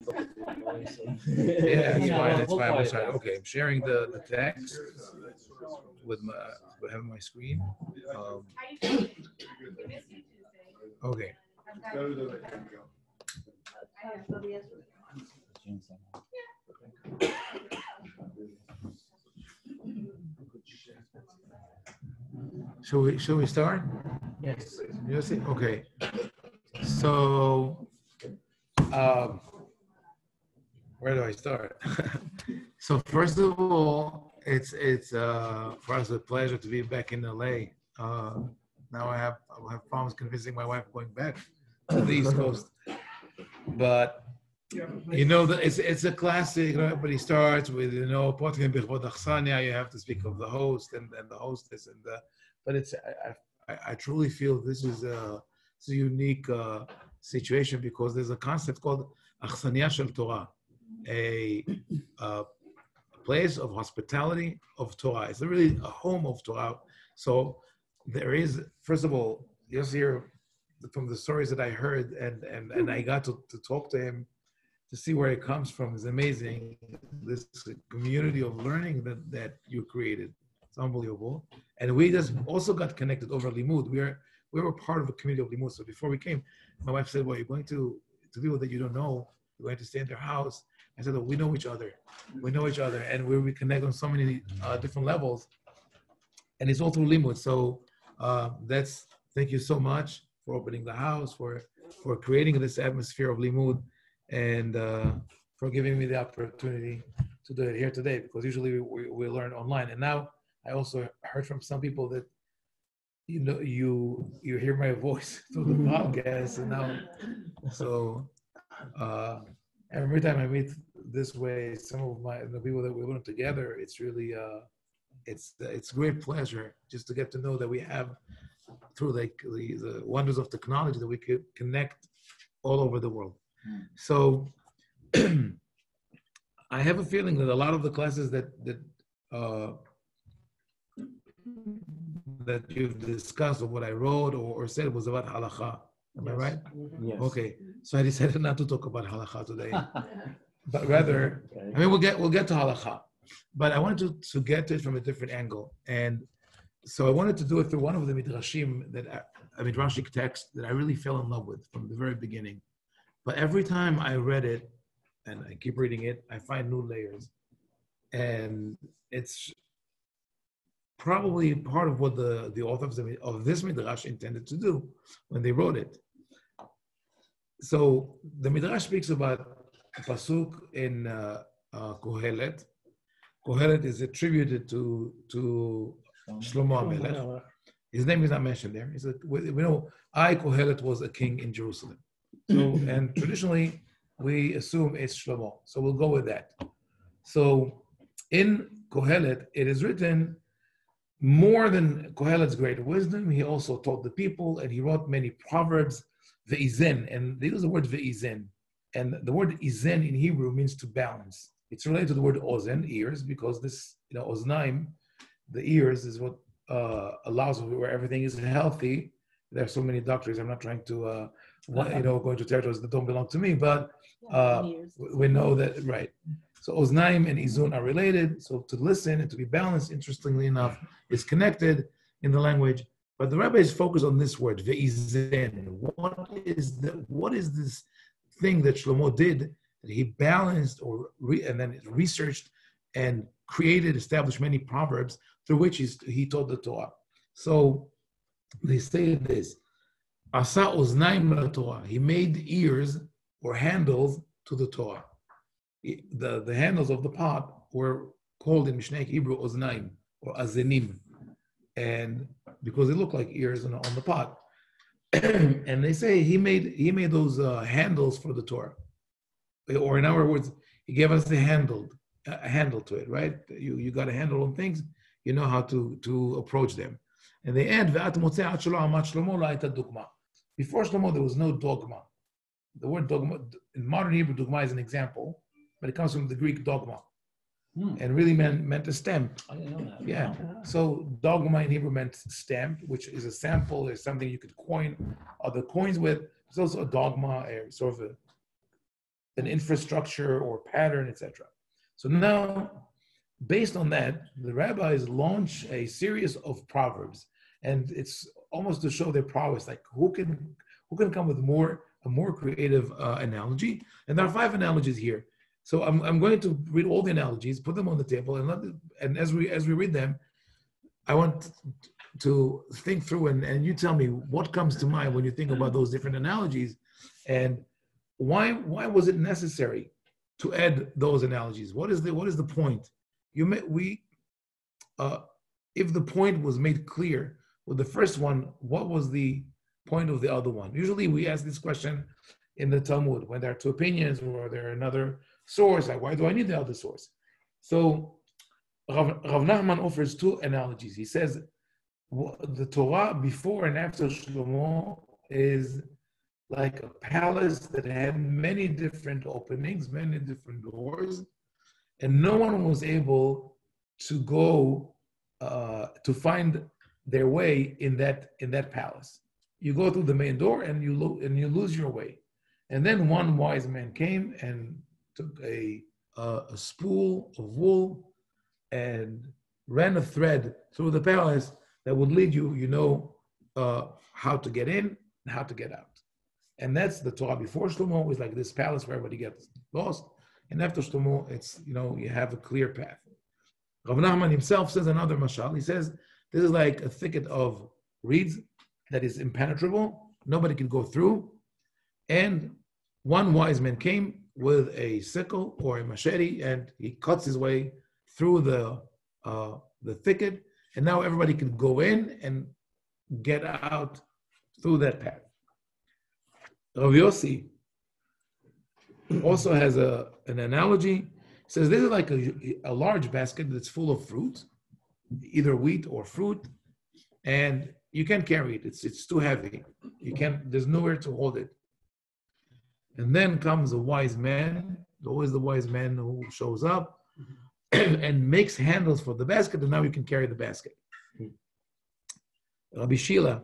Yeah, it's fine. It's fine. I'm sorry. Okay, I'm sharing the text with having my screen. Okay. Should we start? Yes. Yes. Okay. So, where do I start? So first of all, it's for us a pleasure to be back in LA. Now I'll have problems convincing my wife going back to the East Coast, but you know that it's a classic. You know, everybody starts with you have to speak of the host and the hostess but it's I truly feel this is a unique situation because there's a concept called Achsania shel Torah, a place of hospitality of Torah. It's really a home of Torah. So there is, first of all, just here from the stories that I heard and I got to talk to him to see where it comes from is amazing. This community of learning that you created, it's unbelievable. And we just also got connected over Limud. We were part of a community of Limud. So before we came, my wife said, well, you're going to people that you don't know, you're going to stay in their house. I said, oh, we know each other. We know each other. And we connect on so many different levels. And it's all through Limud. So thank you so much for opening the house, for creating this atmosphere of Limud, and for giving me the opportunity to do it here today, because usually we learn online. And now I also heard from some people that you hear my voice through the podcast, and now so every time I meet this way some of the people that we learn together, it's really it's great pleasure just to get to know that we have through the wonders of technology that we could connect all over the world. So I have a feeling that a lot of the classes that you've discussed or what I wrote or said was about halakha. Am I right? Yes. Okay. So I decided not to talk about halakha today, but rather, I mean, we'll get to halakha, but I wanted to get to it from a different angle. And so I wanted to do it through one of the midrashim a midrashic text that I really fell in love with from the very beginning. But every time I read it, and I keep reading it, I find new layers. And it's probably part of what the authors of this midrash intended to do when they wrote it. So the midrash speaks about a pasuk in Kohelet. Kohelet is attributed to Shlomo HaMelech. His name is not mentioned there. He said, we know Kohelet was a king in Jerusalem. So, and traditionally, we assume it's Shlomo. So we'll go with that. So in Kohelet, it is written, more than Kohelet's great wisdom, he also taught the people, and he wrote many proverbs, ve'izen, and they use the word ve'izen. And the word izen in Hebrew means to balance. It's related to the word ozen, ears, because this, oznaim, the ears, is what allows where everything is healthy. There are so many doctors. I'm not trying to, go into territories that don't belong to me, but we know that, right. So oznaim and izun are related. So to listen and to be balanced, interestingly enough, is connected in the language. But the rabbi is focused on this word, ve'izen. What is this thing that Shlomo did that he balanced and then researched and established many proverbs through which he taught the Torah. So they say this, Asa oznaim LaTorah. He made ears or handles to the Torah. The handles of the pot were called in Mishnah Hebrew oznaim or azenim, and because they look like ears on the pot. And they say he made those handles for the Torah, or in other words, he gave us a handle to it, right? You got a handle on things, you know how to approach them. And they add before Shlomo there was no dogma. The word dogma in modern Hebrew, dogma is an example, but it comes from the Greek dogma, and really meant a stamp. I didn't know that. Yeah. So dogma in Hebrew meant stamp, which is a sample, is something you could coin other coins with. It's also a dogma, a sort of an infrastructure or pattern, etc. So now, based on that, the rabbis launch a series of proverbs, and it's almost to show their prowess, like who can come with a more creative analogy. And there are 5 analogies here. So I'm going to read all the analogies, put them on the table, and as we read them, I want to think through and you tell me what comes to mind when you think about those different analogies, and why was it necessary to add those analogies? What is the point? If the point was made clear with the first one, what was the point of the other one? Usually we ask this question in the Talmud when there are 2 opinions or there are another source, like why do I need the other source? So Rav Nachman offers 2 analogies. He says the Torah before and after Shlomo is like a palace that had many different openings, many different doors, and no one was able to go to find their way in that palace. You go through the main door and you lose your way. And then one wise man came and took a spool of wool and ran a thread through the palace that would lead you, how to get in and how to get out. And that's the Torah before Shlomo, is like this palace where everybody gets lost. And after Shlomo, it's, you have a clear path. Rav Nachman himself says another mashal. He says, this is like a thicket of reeds that is impenetrable. Nobody can go through. And one wise man came with a sickle or a machete, and he cuts his way through the thicket. And now everybody can go in and get out through that path. Rav Yossi also has an analogy. He says this is like a large basket that's full of fruit, either wheat or fruit, and you can't carry it. It's too heavy. There's nowhere to hold it. And then comes a wise man, always the wise man who shows up and makes handles for the basket, and now you can carry the basket. Rabbi Shila,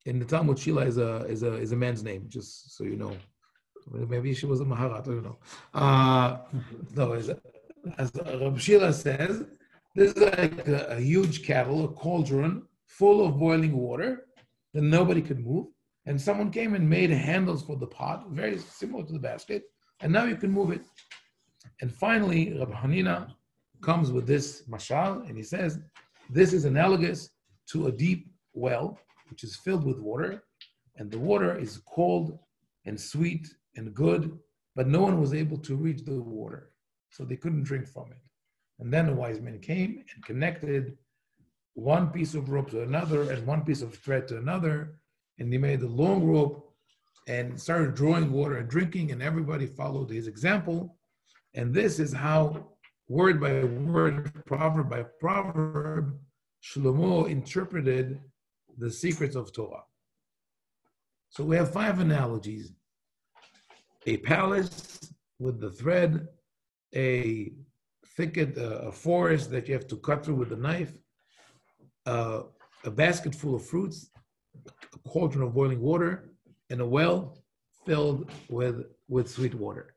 in the Talmud, Shila is a man's name, just so you know. Maybe she was a Maharat, I don't know. No, as Rabbi Shila says, this is like a huge kettle, a cauldron full of boiling water that nobody could move. And someone came and made handles for the pot, very similar to the basket, and now you can move it. And finally, Rabbi Hanina comes with this mashal, and he says, this is analogous to a deep well, which is filled with water, and the water is cold and sweet and good, but no one was able to reach the water, so they couldn't drink from it. And then a wise man came and connected one piece of rope to another and one piece of thread to another, and he made a long rope and started drawing water and drinking, and everybody followed his example. And this is how, word by word, proverb by proverb, Shlomo interpreted the secrets of Torah. So we have 5 analogies: a palace with the thread, a thicket, a forest that you have to cut through with a knife, a basket full of fruits, a cauldron of boiling water, and a well filled with sweet water.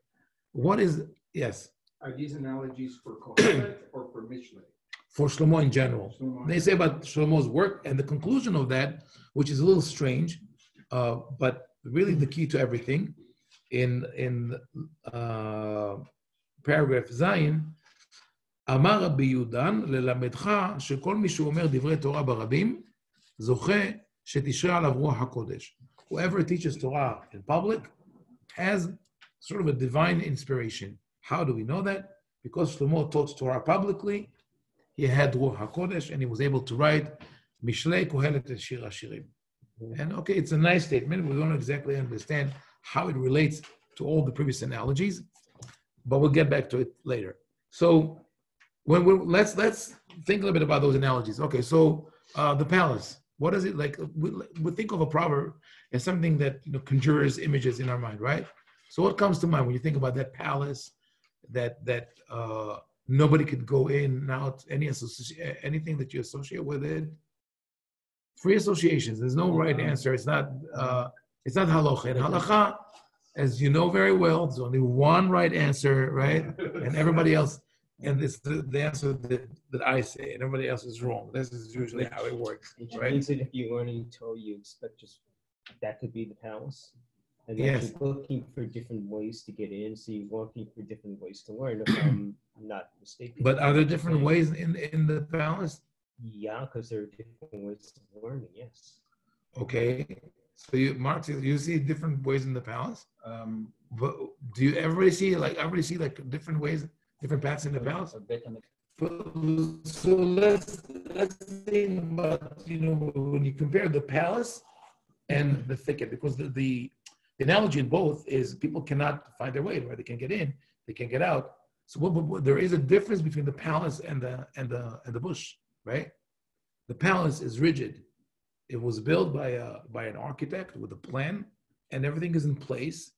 Yes? Are these analogies for Kohelet or for Mishlei? For Shlomo in general. They say about Shlomo's work, and the conclusion of that, which is a little strange, but really the key to everything, in paragraph Zayin, אמר רבי יהודן ללמדך שכל מי שאומר דברי תורה ברבים זוכה שתשרה עליו רוח הקודש. Whoever teaches Torah in public has sort of a divine inspiration. How do we know that? Because Shlomo taught Torah publicly, he had Ruach HaKodesh, and he was able to write Mishlei, Kohelet, and Shir HaShirim. And okay, it's a nice statement. We don't exactly understand how it relates to all the previous analogies, but we'll get back to it later. So let's think a little bit about those analogies. Okay, so the palace. What is it like? We think of a proverb as something that conjures images in our mind, right? So what comes to mind when you think about that palace, that nobody could go in and out, anything that you associate with it? Free associations. There's no right answer. It's not halacha. In halacha, as you know very well, there's only one right answer, right? And everybody else, and it's the answer that I say, and everybody else is wrong. This is usually how it works, Which right? means that if you learn in Torah, you expect just that could be the palace. And that Yes. you're looking for different ways to get in, so you're looking for different ways to learn, if I'm not mistaken. But are there different ways in the palace? Yeah, because there are different ways of learning, yes. Okay. So Mark, you see different ways in the palace? But do you everybody see like different ways, different paths in the palace? So let's think about, when you compare the palace and the thicket, because the analogy in both is people cannot find their way, right? They can't get in, they can't get out. So there is a difference between the palace and the bush, right? The palace is rigid. It was built by an architect with a plan, and everything is in place.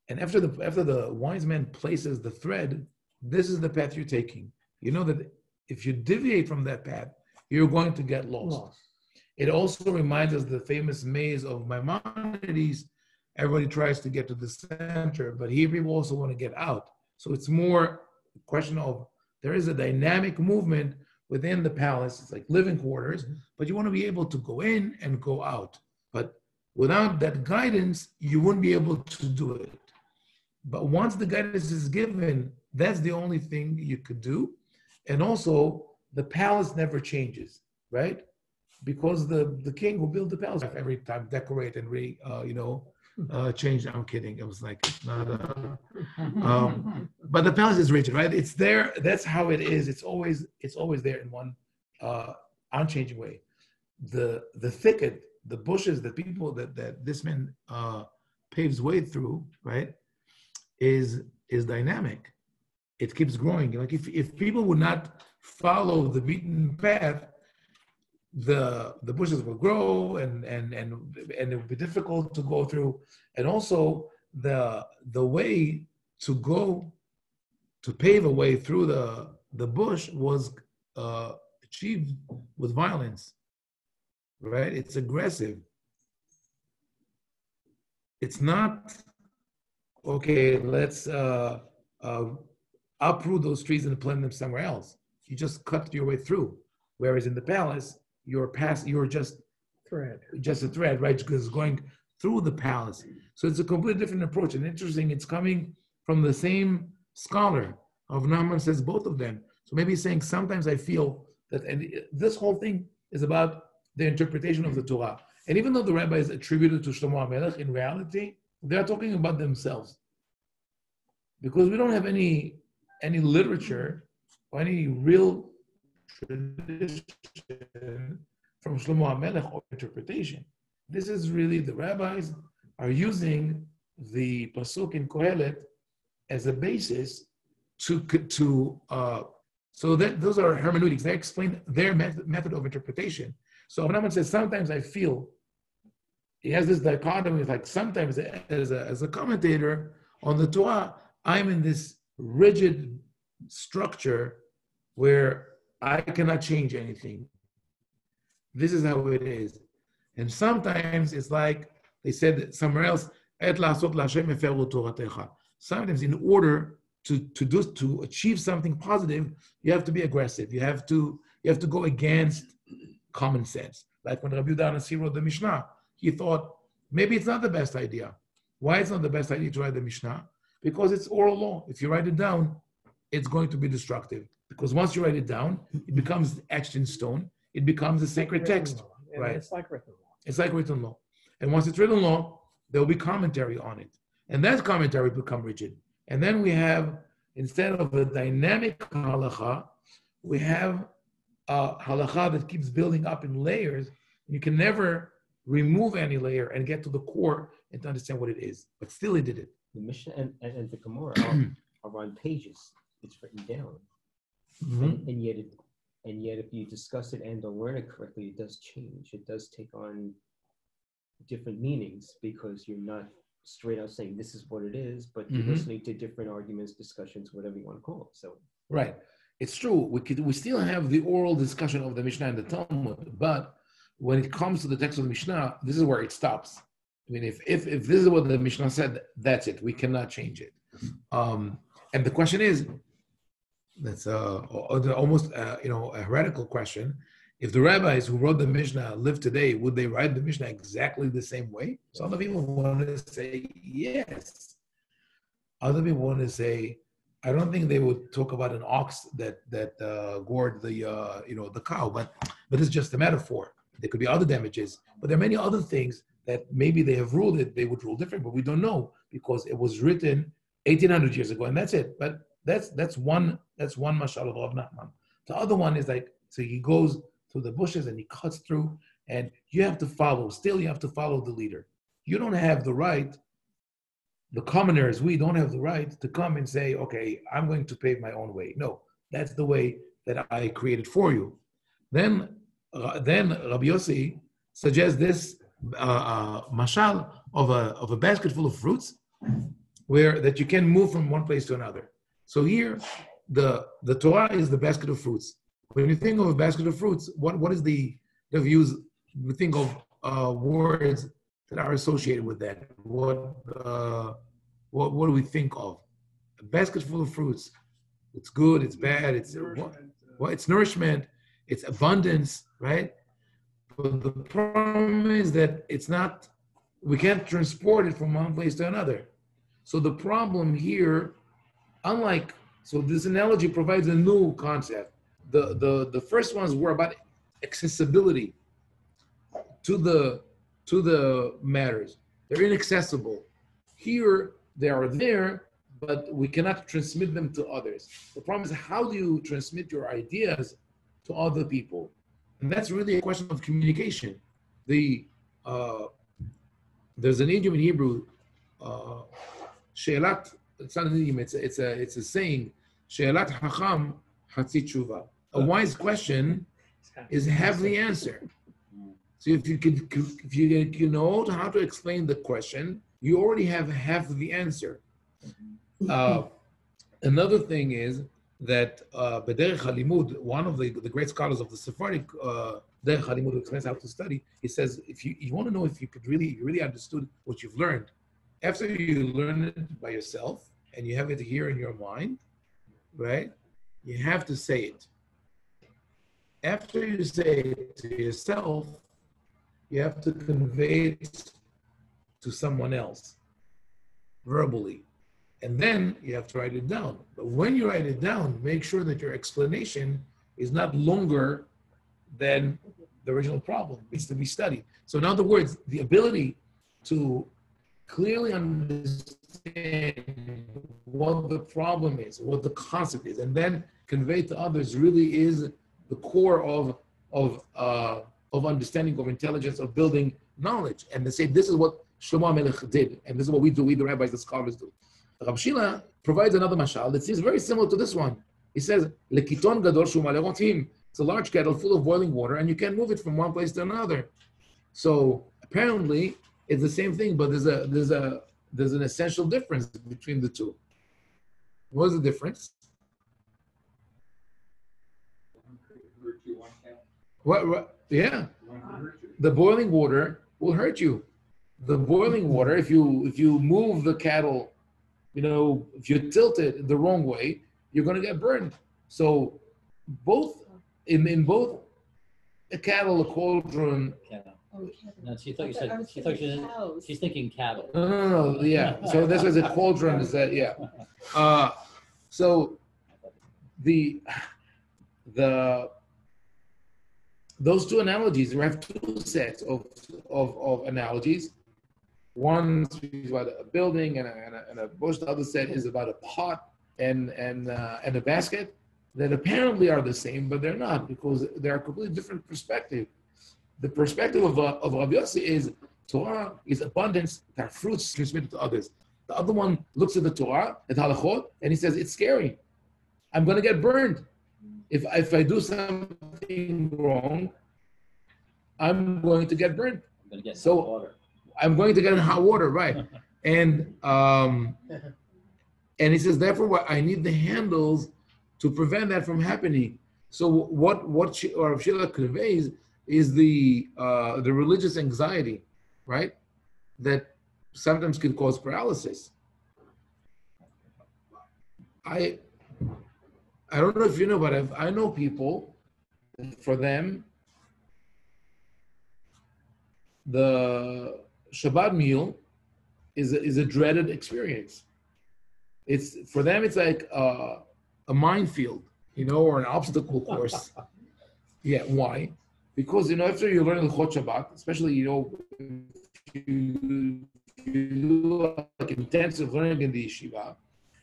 And after the wise man places the thread, this is the path you're taking. You know that if you deviate from that path, you're going to get lost. It also reminds us the famous maze of Maimonides. Everybody tries to get to the center, but here people also want to get out. So it's more a question of there is a dynamic movement within the palace. It's like living quarters, but you want to be able to go in and go out. But without that guidance, you wouldn't be able to do it. But once the guidance is given, that's the only thing you could do. And also, the palace never changes, right? Because the king who built the palace every time decorate and change. I'm kidding. It was like not. But the palace is rigid, right? It's there. That's how it is. It's always there in one unchanging way. The thicket, the bushes, the people that this man paves way through, right, is dynamic. It keeps growing. Like if people would not follow the beaten path, the bushes will grow and it will be difficult to go through. And also the way to go to pave a way through the bush was achieved with violence, right? It's aggressive. It's not okay. Let's uproot those trees and plant them somewhere else. You just cut your way through. Whereas in the palace, you're just a thread, right? Because it's going through the palace. So it's a completely different approach. And interesting, it's coming from the same scholar of Naaman, says both of them. So maybe he's saying sometimes I feel that, and this whole thing is about the interpretation of the Torah. And even though the rabbi is attributed to Shlomo HaMelech, in reality, they're talking about themselves. Because we don't have any literature or any real tradition from Shlomo HaMelech or interpretation. This is really, the rabbis are using the pasuk in Kohelet as a basis so that those are hermeneutics. They explain their method of interpretation. So Naaman says, sometimes I feel, he has this dichotomy, like sometimes as a commentator on the Torah, I'm in this rigid structure where I cannot change anything. This is how it is. And sometimes it's like they said somewhere else, sometimes in order to achieve something positive, you have to be aggressive. You have to go against common sense. Like when Rabbi Yehuda wrote the Mishnah, he thought maybe it's not the best idea. Why it's not the best idea to write the Mishnah? Because it's oral law. If you write it down, it's going to be destructive. Because once you write it down, it becomes etched in stone. It becomes a sacred text. Right. It's like written law. It's like written law. And once it's written law, there will be commentary on it. And that commentary will become rigid. And then we have, instead of a dynamic halacha, we have a halacha that keeps building up in layers. You can never remove any layer and get to the core and to understand what it is. But still he did it. The Mishnah and the Gemara are on pages. It's written down. Mm-hmm. And yet if you discuss it and don't learn it correctly, it does change. It does take on different meanings because you're not straight out saying this is what it is, but you're listening to different arguments, discussions, whatever you want to call it. So right. It's true. We still have the oral discussion of the Mishnah and the Talmud, but when it comes to the text of the Mishnah, this is where it stops. I mean, if this is what the Mishnah said, that's it. We cannot change it. And the question is, that's almost a heretical question. If the rabbis who wrote the Mishnah live today, would they write the Mishnah exactly the same way? So other people want to say yes. Other people want to say, I don't think they would talk about an ox that gored the cow, but it's just a metaphor. There could be other damages, but there are many other things that maybe they have ruled it. They would rule different, but we don't know because it was written 1,800 years ago, and that's it. But that's one mashal of Rav Nachman. The other one is like, so he goes through the bushes and he cuts through, and you have to follow. Still, you have to follow the leader. You don't have the right. The commoners, we don't have the right to come and say, okay, I'm going to pave my own way. No, that's the way that I created for you. Then Rabbi Yossi suggests this mashal of a basket full of fruits, where that you can move from one place to another. So here, the Torah is the basket of fruits. When you think of a basket of fruits, what is the views? We think of words that are associated with that. What do we think of? A basket full of fruits. It's good, it's bad, it's nourishment, it's abundance, right? But the problem is that we can't transport it from one place to another. So the problem here, so this analogy provides a new concept. The first ones were about accessibility to the matters. They're inaccessible. Here, they are there, but we cannot transmit them to others. The problem is, how do you transmit your ideas to other people? And that's really a question of communication. There's an idiom in Hebrew, she'elat, it's not an idiom, it's a saying, she'elat hacham hatzi tshuva. A wise question is half the answer. So if you know how to explain the question, you already have half of the answer. Another thing is that B'derech HaLimud, one of the great scholars of the Sephardic Derech HaLimud, who explains how to study, he says, if you want to know if you really understood what you've learned, after you learn it by yourself and you have it here in your mind, right? You have to say it. After you say it to yourself, you have to convey it to someone else verbally. And then you have to write it down. But when you write it down, make sure that your explanation is not longer than the original problem. It needs to be studied. So in other words, the ability to clearly understand what the problem is, what the concept is, and then convey to others really is the core of understanding, of intelligence, of building knowledge. And they say this is what Shlomo HaMelech did, and this is what we do, we the rabbis, the scholars do. Rav Shila provides another mashal that seems very similar to this one. He says, "Lekiton gadol shu maleh rotim." It's a large kettle full of boiling water, and you can't move it from one place to another. So apparently, it's the same thing, but there's an essential difference between the two. What is the difference? What? Yeah, the boiling water will hurt you. The boiling water, if you move the cattle, if you tilt it the wrong way, you're going to get burned. So both in both a kettle, a cauldron. No, she's thinking cattle. No, yeah. So this is a cauldron. Is that yeah? So those two analogies, we have two sets of analogies. One is about a building and a bush. The other set is about a pot and a basket that apparently are the same, but they're not, because they're a completely different perspective. The perspective of Rabbi Yossi is Torah is abundance, that fruits transmitted to others. The other one looks at the Torah, at halachot, and he says, it's scary. I'm going to get burned. If I do something wrong, I'm going to get burned. I'm going to get so hot water. I'm going to get in hot water, right? And he says, therefore, I need the handles to prevent that from happening. So what Rav Shila conveys is the religious anxiety, right? that sometimes can cause paralysis. I don't know if you know, but I know people, for them, the Shabbat meal is a dreaded experience. It's for them, it's like a minefield, or an obstacle course. Yeah, why? Because after you learn the Chot Shabbat, especially if you do like intensive learning in the yeshiva,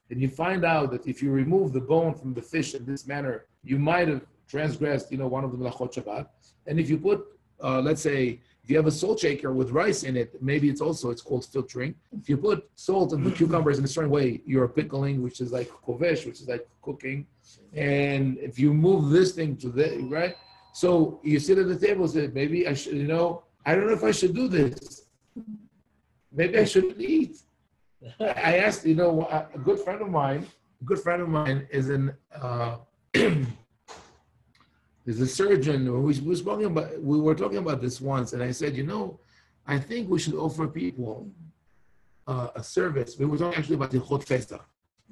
and you find out that if you remove the bone from the fish in this manner, you might have transgressed, one of the Melachot Shabbat. And if you put, let's say, if you have a salt shaker with rice in it, maybe it's called filtering. If you put salt and the cucumbers in a certain way, you're pickling, which is like kovesh, which is like cooking. And if you move this thing to the, right? So you sit at the table and say, maybe I should, I don't know if I should do this. Maybe I shouldn't eat. I asked, a good friend of mine is is a surgeon. We were talking about this once, and I said, I think we should offer people a service. We were talking actually about the Chot Pesach.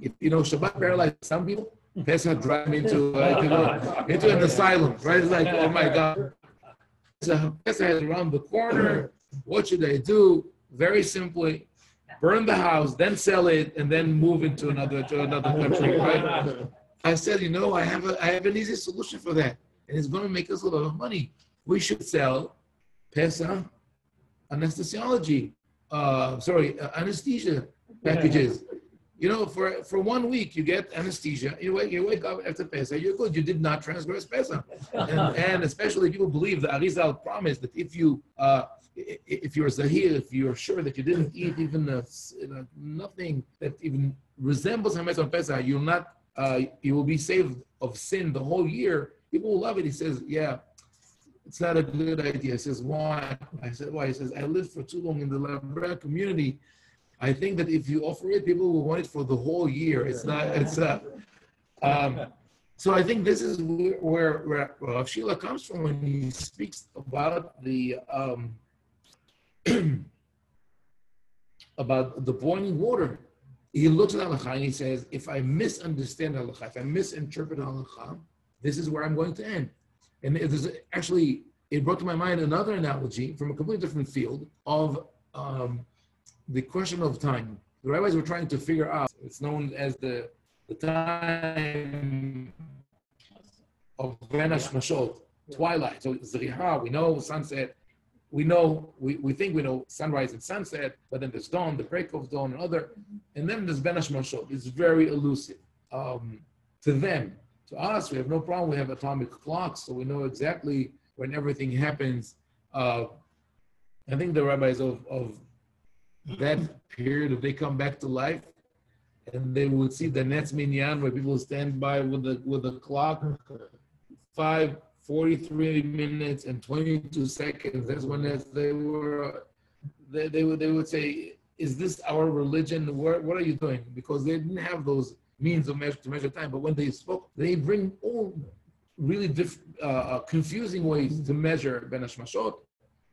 Shabbat paralyzed some people. Pesach drive them into an asylum, right? It's like, oh my God. So Pesach is around the corner. What should I do? Very simply, burn the house, then sell it, and then move into another country, right? I said, I have an easy solution for that, and it's going to make us a lot of money. We should sell Pesach anesthesia packages. For 1 week, you get anesthesia. You wake up after Pesach, you're good. You did not transgress Pesach. And especially people believe the Arizal promise that if you're Zahir, if you're sure that you didn't eat even nothing that even resembles Hametz on Pesach, you will be saved of sin the whole year. People will love it. He says, yeah, it's not a good idea. He says, why? I said, why? He says, I lived for too long in the Labra community. I think that if you offer it, people will want it for the whole year. So I think this is where Rav Shila comes from when he speaks about the about the boiling water. He looks at halakha and he says, if I misunderstand halakha, if I misinterpret halakha, this is where I'm going to end. And it brought to my mind another analogy from a completely different field of the question of time. The rabbis were trying to figure out, it's known as the time of Ben Hashmashot, twilight. So Zriha, we know sunset, we think we know sunrise and sunset, but then there's dawn, the break of dawn, and then there's Ben Hashmashot. It's very elusive to them. To us, we have no problem. We have atomic clocks, so we know exactly when everything happens. I think the rabbis of that period, if they come back to life, and they would see the Netz Minyan where people stand by with the clock, 5:43 minutes and 22 seconds. That's when they would say, "Is this our religion? What are you doing?" Because they didn't have those means to measure time. But when they spoke, they bring all really confusing ways to measure Ben Hashmashot,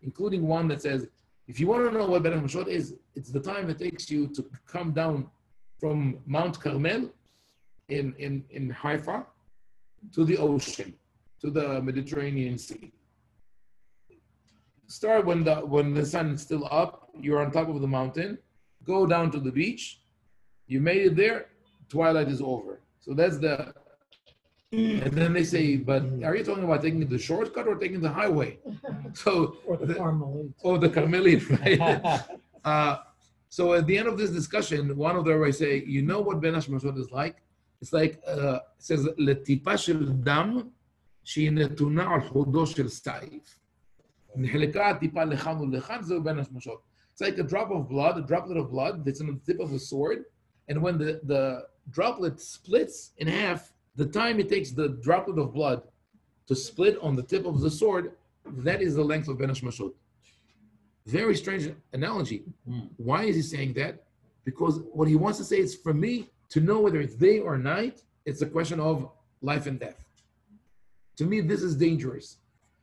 including one that says, if you want to know what Ben Hashmashot is, it's the time it takes you to come down from Mount Carmel in Haifa to the ocean, to the Mediterranean Sea. Start when the sun is still up, you're on top of the mountain, go down to the beach, you made it there, twilight is over. So that's and then they say, but are you talking about taking the shortcut or taking the highway? So Or the Carmelite. Or the Carmelite, right? So at the end of this discussion, one of the rabbis say, you know what Ben Hashmashot is like? It's like, it says, לטיפה של דם שהיא נתונה על חודו של סעיף. נחלקה טיפה לכאן ולכאן, זהו Ben Hashmashot. It's like a droplet of blood that's on the tip of a sword. And when the droplet splits in half, the time it takes the droplet of blood to split on the tip of the sword, that is the length of Ben Hashmashot. Very strange analogy. Why is he saying that? Because what he wants to say is, for me to know whether it's day or night, it's a question of life and death. To me, this is dangerous.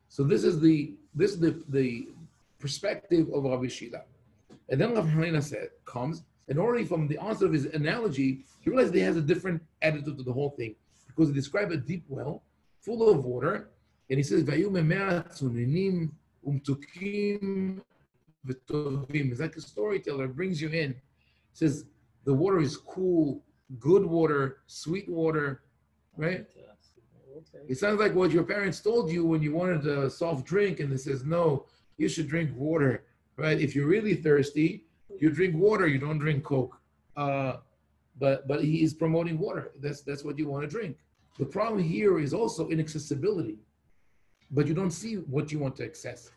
So this is the perspective of Rabbi Shila. And then Rav Hanina comes, and already from the onset of his analogy, he realized he has a different attitude to the whole thing, because he described a deep well full of water, and he says, "Vayu memea tzunenim umtukim v'tovim." It's like a storyteller brings you in. He says the water is cool, good water, sweet water, right? It sounds like what your parents told you when you wanted a soft drink, and they says, "No, you should drink water." Right? If you're really thirsty, you drink water. You don't drink Coke. But he is promoting water. That's what you want to drink. The problem here is also inaccessibility, but you don't see what you want to access.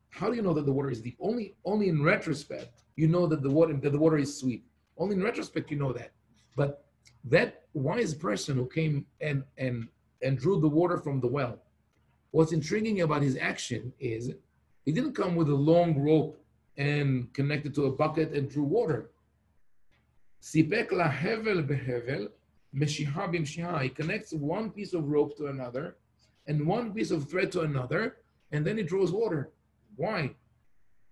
How do you know that the water is deep? Only in retrospect you know that the water is sweet. Only in retrospect you know that. But that wise person who came and drew the water from the well, what's intriguing about his action is he didn't come with a long rope and connected to a bucket and drew water. Sipek la hevel behevel, meshiha b'mshiha. He connects one piece of rope to another and one piece of thread to another, and then he draws water. Why?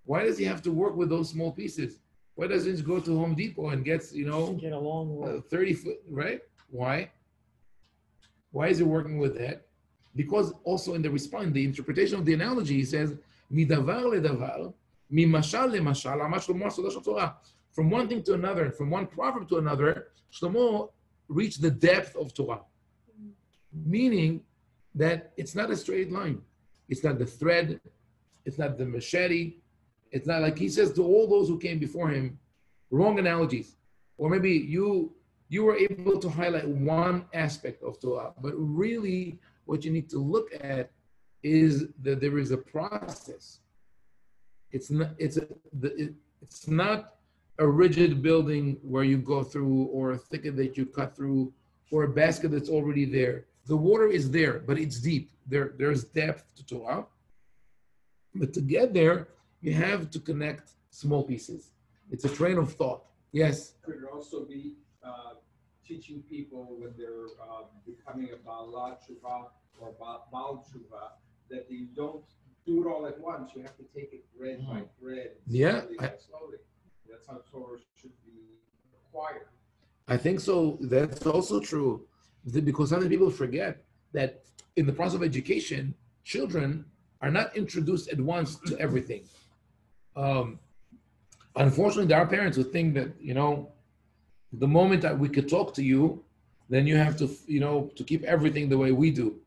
Why does he have to work with those small pieces? Why doesn't he go to Home Depot and get a long rope, 30 foot, right? Why? Why is he working with that? Because also in the response, the interpretation of the analogy, he says, midavar ledavar, mimashal lemashal, amash Shlomo sodash Torah. From one thing to another, from one proverb to another, Shlomo reached the depth of Torah. Meaning that it's not a straight line. It's not the thread. It's not the machete. It's not like he says to all those who came before him, wrong analogies. Or maybe you were able to highlight one aspect of Torah, but really what you need to look at is that there is a process. It's not a rigid building where you go through, or a thicket that you cut through, or a basket that's already there. The water is there, but it's deep. There's depth to Torah. But to get there, you have to connect small pieces. It's a train of thought. Yes? Could it also be teaching people when they're becoming a Ba'al Tshuva or Baal Tshuva, that you don't do it all at once. You have to take it thread by thread, slowly by slowly. That's how Torah should be acquired. I think so. That's also true. Because sometimes people forget that in the process of education, children are not introduced at once to everything. Unfortunately, there are parents who think that, the moment that we could talk to you, then you have to, to keep everything the way we do.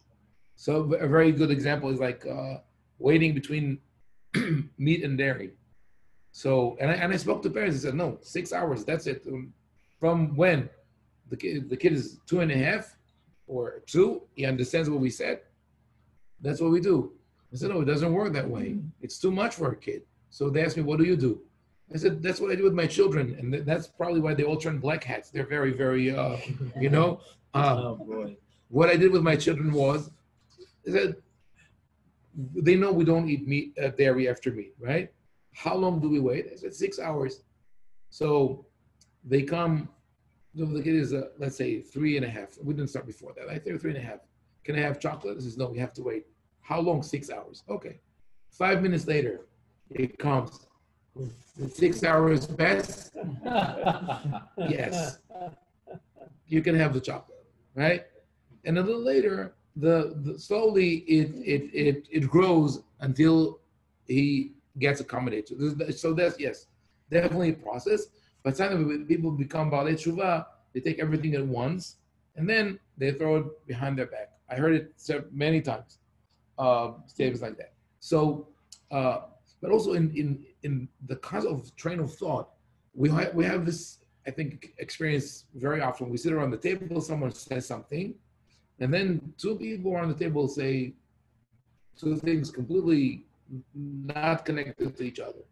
So a very good example is like waiting between meat and dairy. So, and I spoke to parents and said, no, 6 hours, that's it. From when the kid is 2.5 or 2, he understands what we said. That's what we do. I said, no, it doesn't work that way. It's too much for a kid. So they asked me, what do you do? I said, that's what I do with my children. And that's probably why they all turn black hats. They're very, very, oh boy. What I did with my children was, that they know we don't eat meat, dairy after meat, right? How long do we wait? I said 6 hours. So they come, the kid is, let's say 3.5. We didn't start before that. I think 3.5. Can I have chocolate? He says, no, we have to wait. How long? 6 hours. Okay. 5 minutes later, it comes. The 6 hours pass. Yes. You can have the chocolate, right? And a little later, the slowly it grows until he gets accommodated. So that's, yes, definitely a process. But sometimes when people become Baalei Tshuva, they take everything at once and then they throw it behind their back. I heard it many times, statements like that. So, but also in the concept of train of thought, we have this, I think, experience very often. We sit around the table, someone says something, and then two people around the table say two things completely not connected to each other.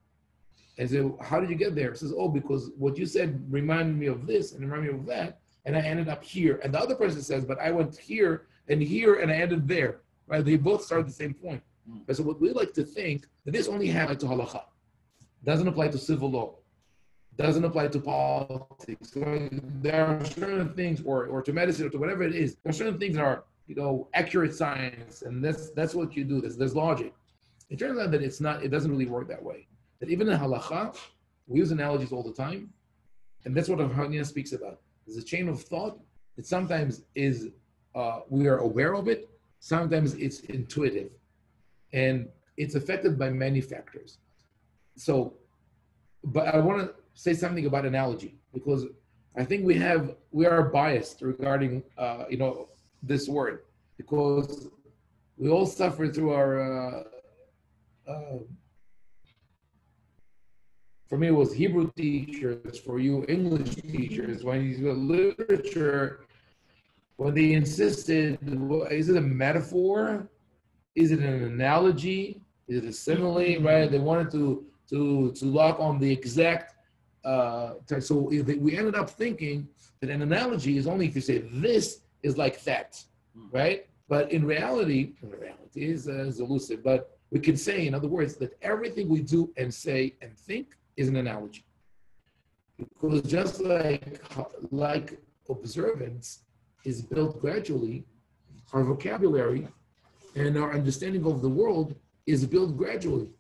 And so, how did you get there? It says, oh, because what you said reminded me of this and reminded me of that, and I ended up here. And the other person says, but I went here, and I ended there. Right? They both start at the same point. And so what we like to think, that this only happens to halakha. Doesn't apply to civil law. Doesn't apply to politics. There are certain things, or to medicine, or to whatever it is, there are certain things that are, accurate science, and that's what you do. There's logic. It turns out that it doesn't really work that way. That even in halakha, We use analogies all the time, and that's what Ovadia speaks about. There's a chain of thought that sometimes is we are aware of it, sometimes it's intuitive, and it's affected by many factors. So, but I want to say something about analogy, because I think we are biased regarding this word, because we all suffer through our for me it was Hebrew teachers, for you English teachers, when you do literature, when they insisted, is it a metaphor? Is it an analogy? Is it a simile? Right? They wanted to lock on the exact. So we ended up thinking that an analogy is only if you say this is like that, right? But in reality is elusive. But we can say, in other words, that everything we do and say and think is an analogy. Because just like observance is built gradually, our vocabulary and our understanding of the world is built gradually.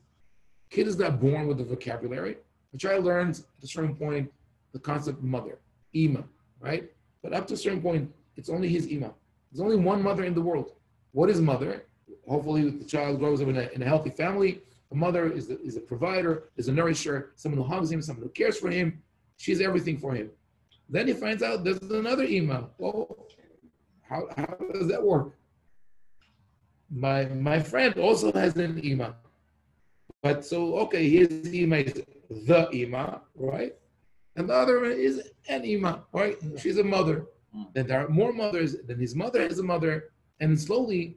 Kid is not born with the vocabulary. The child learns at a certain point the concept of mother, ima, right? But up to a certain point, it's only his ima. There's only one mother in the world. What is mother? Hopefully the child grows up in a healthy family. A mother is a provider, is a nourisher, someone who hugs him, someone who cares for him. She's everything for him. Then he finds out there's another ima. Oh, how does that work? My friend also has an ima. But so, okay, his ima is the ima, right? And the other one is an ima, right? She's a mother. Then there are more mothers, then his mother has a mother, and slowly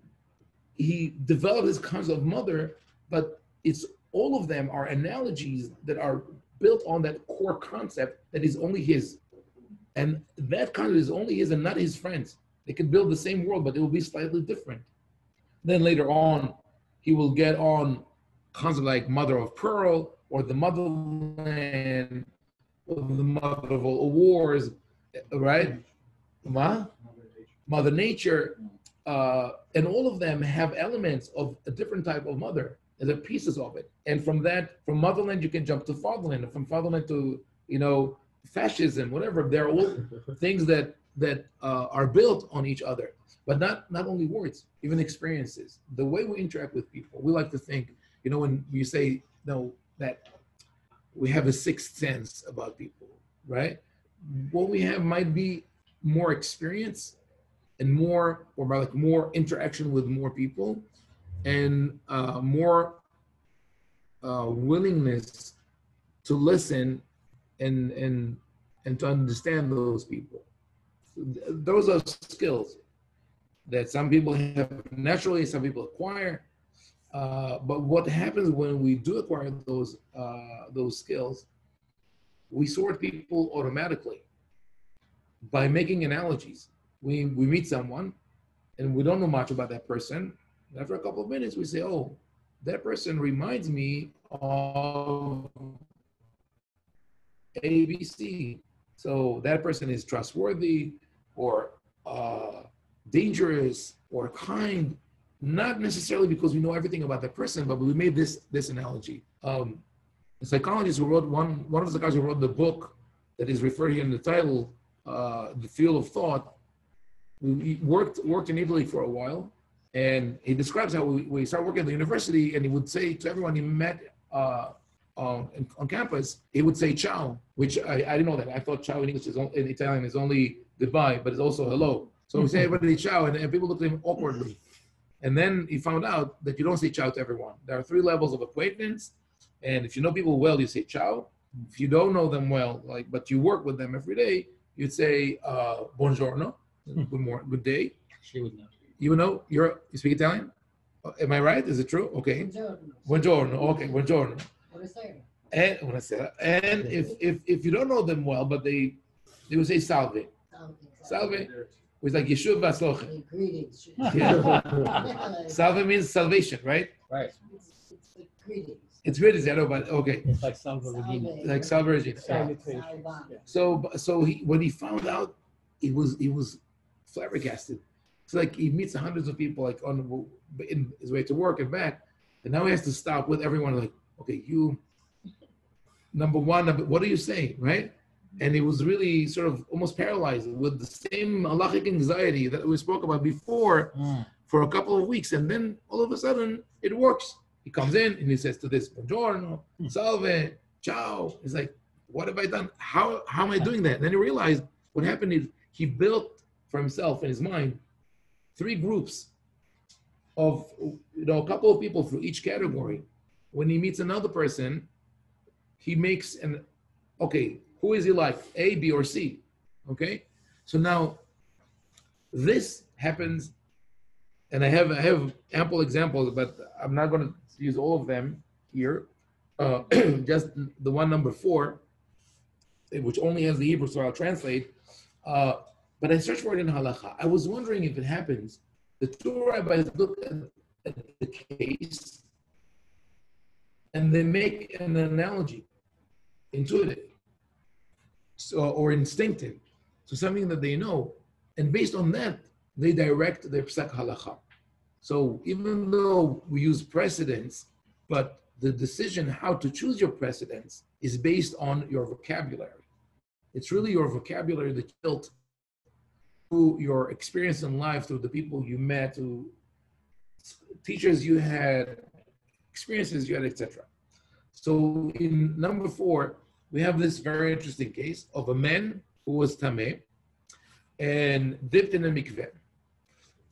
he developed this concept of mother, but it's all of them are analogies that are built on that core concept that is only his. And that concept is only his and not his friends. They can build the same world, but it will be slightly different. Then later on, he will get on concepts like mother of pearl, or the motherland, or the mother of all wars, right? Mother Nature, and all of them have elements of a different type of mother, and they're pieces of it. And from motherland, you can jump to fatherland, and from fatherland to, fascism, whatever. They're all things that are built on each other, but not only words, even experiences. The way we interact with people, we like to think, when you say, that we have a sixth sense about people, right? What we have might be more experience and more interaction with more people, and more willingness to listen and to understand those people. Those are skills that some people have naturally, some people acquire. But what happens when we do acquire those skills, we sort people automatically by making analogies. We meet someone and we don't know much about that person. And after a couple of minutes, we say, oh, that person reminds me of ABC. So that person is trustworthy or dangerous or kind, not necessarily because we know everything about that person, but we made this analogy. A psychologist who wrote, one of the psychologists who wrote the book that is referred here in the title, The Field of Thought, he worked in Italy for a while, and he describes how we started working at the university, and he would say to everyone he met on campus, he would say ciao, which I didn't know that. I thought ciao in English in Italian is only goodbye, but it's also hello. So we say everybody ciao, and people look at him awkwardly. And then he found out that you don't say ciao to everyone. There are 3 levels of acquaintance, and if you know people well, you say ciao. If you don't know them well, but you work with them every day, you'd say buongiorno, good morning, good day. She would know. You know, you speak Italian? Am I right? Is it true? Okay. Buongiorno. Okay, buongiorno. And if you don't know them well, but they would say salve. Salve. It's like Yeshua Baslocha. Greetings. Yeah. Salve means salvation, right? Right. It's like greetings. It's greetings, I know, but okay. It's like Salve Regina. Like Salve Regina. So when he found out, he was flabbergasted. It's like he meets hundreds of people in his way to work and back, and now he has to stop with everyone. Like, okay, number one, what do you say, right? And he was really sort of almost paralyzed with the same halachic anxiety that we spoke about before for a couple of weeks. And then all of a sudden, it works. He comes in and he says to this, buongiorno, salve, ciao. He's like, what have I done? How am I doing that? And then he realized what happened is he built for himself in his mind 3 groups of, a couple of people for each category. When he meets another person, he makes okay, who is he like? A, B, or C? Okay? So now, this happens, and I have ample examples, but I'm not going to use all of them here. Just the one number 4, which only has the Hebrew, so I'll translate. But I searched for it in Halacha. I was wondering if it happens. The 2 rabbis look at the case, and they make an analogy, intuitive, or instinctive, so something that they know, and based on that, they direct their psak halacha. So even though we use precedents, but the decision how to choose your precedents is based on your vocabulary. It's really your vocabulary that built through your experience in life, through the people you met, through teachers you had, experiences you had, etc. So in number 4, we have this very interesting case of a man who was tameh and dipped in a mikveh.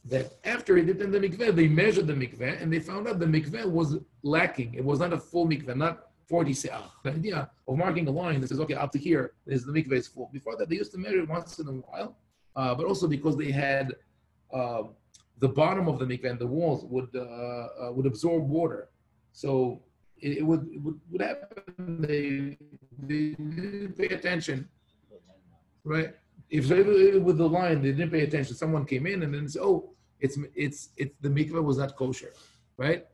That after he dipped in the mikveh, they measured the mikveh and they found out the mikveh was lacking. It was not a full mikveh, not 40 se'ah. The idea of marking a line that says, okay, up to here, the mikveh is full. Before that, they used to measure it once in a while, but also because they had the bottom of the mikveh and the walls would absorb water. So it would happen. They didn't pay attention, right? If they, with the line, they didn't pay attention. Someone came in and then said, "Oh, it's the mikveh was not kosher," right?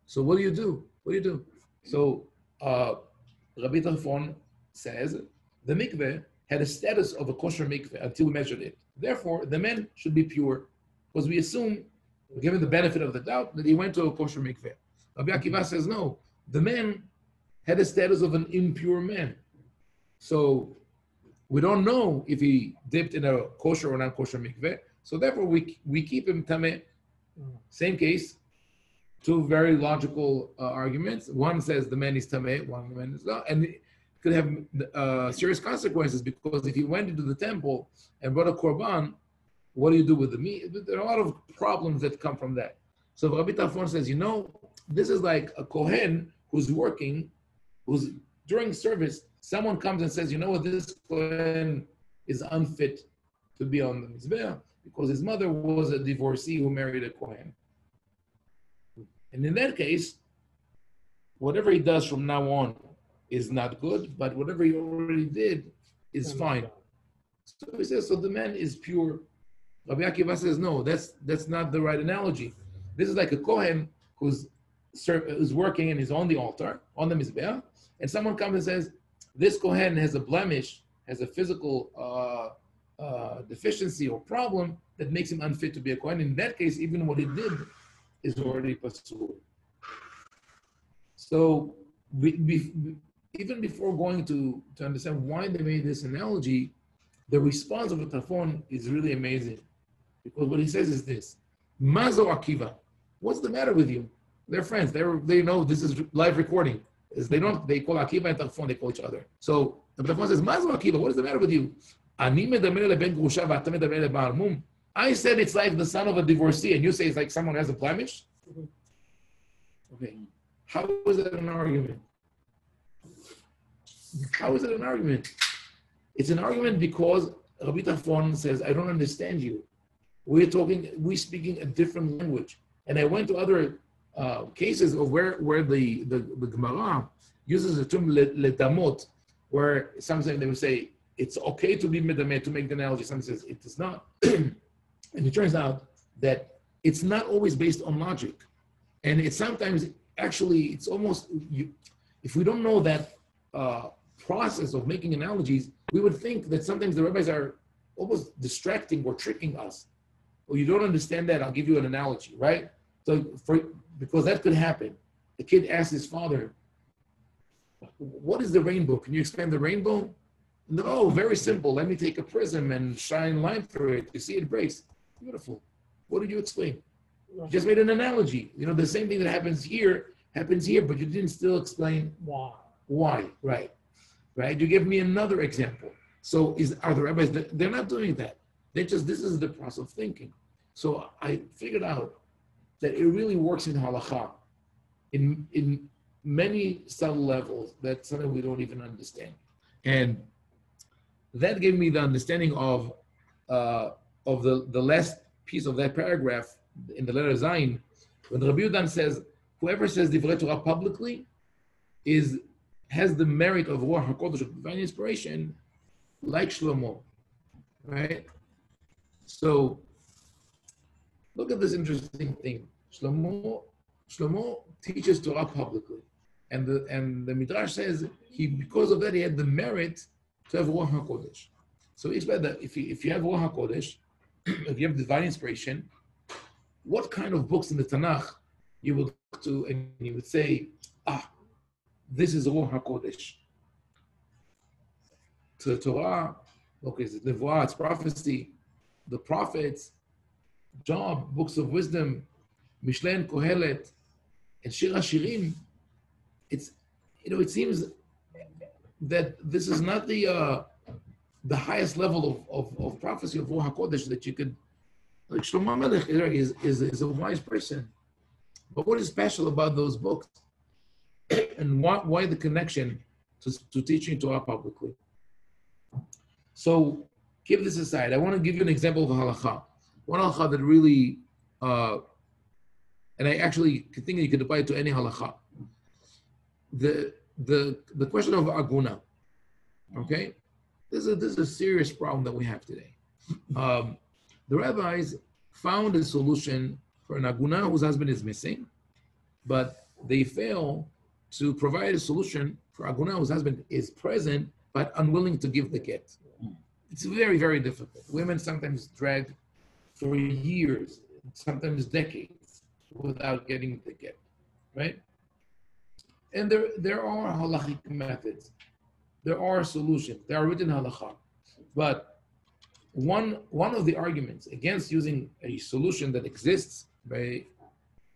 So what do you do? What do you do? So Rabbi Tarfon says the mikveh had a status of a kosher mikveh until we measured it. Therefore, the man should be pure, because we assume, given the benefit of the doubt, that he went to a kosher mikveh. Rabbi Akiva says no. The man had a status of an impure man. So we don't know if he dipped in a kosher or non-kosher mikveh. So therefore, we keep him tameh. Same case, 2 very logical arguments. One says the man is tameh, one man is not. And it could have serious consequences, because if he went into the temple and brought a korban, what do you do with the meat? There are a lot of problems that come from that. So Rabbi Tarfon says, this is like a kohen who's working, who's during service, someone comes and says, this kohen is unfit to be on the mizbeah because his mother was a divorcee who married a kohen. And in that case, whatever he does from now on is not good, but whatever he already did is fine. So he says, so the man is pure. Rabbi Akiva says, no, that's not the right analogy. This is like a kohen who's working and is on the altar, on the mizbeah, and someone comes and says, this kohen has a blemish, has a physical deficiency or problem that makes him unfit to be a kohen. In that case, even what he did is already pasul. So even before going to understand why they made this analogy, the response of the Tarfon is really amazing. Because what he says is this: Mazo Akiva, what's the matter with you? They're friends. They know this is live recording. They call Akiva and Tarfon, they call each other. So the Tarfon says, Mazo Akiva, what is the matter with you? I said it's like the son of a divorcee, and you say it's like someone has a blemish? Okay. How is that an argument? How is it an argument? It's an argument because Rabbi Tarfon says, I don't understand you. We're speaking a different language. And I went to other cases of where the Gemara uses the term ledamot, where sometimes they would say it's okay to be medameh, to make the analogy. Some says it is not. And it turns out that it's not always based on logic. And it's sometimes, actually, it's almost, if we don't know that process of making analogies, we would think that sometimes the rabbis are almost distracting or tricking us. Well, you don't understand that, I'll give you an analogy, right? So because that could happen. The kid asks his father, what is the rainbow? Can you explain the rainbow? No, oh, very simple. Let me take a prism and shine light through it. You see it breaks. Beautiful. What did you explain? You just made an analogy. The same thing that happens here, but you didn't still explain why. Right. You give me another example. So are the rabbis, they're not doing that. This is the process of thinking. So I figured out that it really works in halakha in many subtle levels that something we don't even understand. And that gave me the understanding of the last piece of that paragraph in the letter Zayin, when Rabbi Yudan says, whoever says Divrei Torah publicly has the merit of Ruach HaKodesh, of divine inspiration, like Shlomo, right? So look at this interesting thing. Shlomo teaches Torah publicly, and the Midrash says because of that he had the merit to have Ruach HaKodesh. So it's better that if you have Ruach HaKodesh, if you have divine inspiration, what kind of books in the Tanakh you would look to and you would say, this is Ruach HaKodesh. To the Torah, okay, it's Nevuah, it's prophecy, the prophets, Job, books of wisdom, Mishle and Kohelet, and Shir HaShirim. It seems that this is not the highest level of prophecy of Ruach HaKodesh that you could, like Shlomo Melech is a wise person. But what is special about those books? And why the connection to teaching Torah publicly? So keep this aside. I want to give you an example of a halakha. One halakha that really, and I actually think you could apply it to any halakha. The question of aguna, okay? This is a serious problem that we have today. The rabbis found a solution for an aguna whose husband is missing, but they fail to provide a solution for aguna whose husband is present but unwilling to give the get. It's very, very difficult. Women sometimes drag for years, sometimes decades, without getting the get, right? And there are halachic methods. There are solutions. There are written halakha. But one of the arguments against using a solution that exists by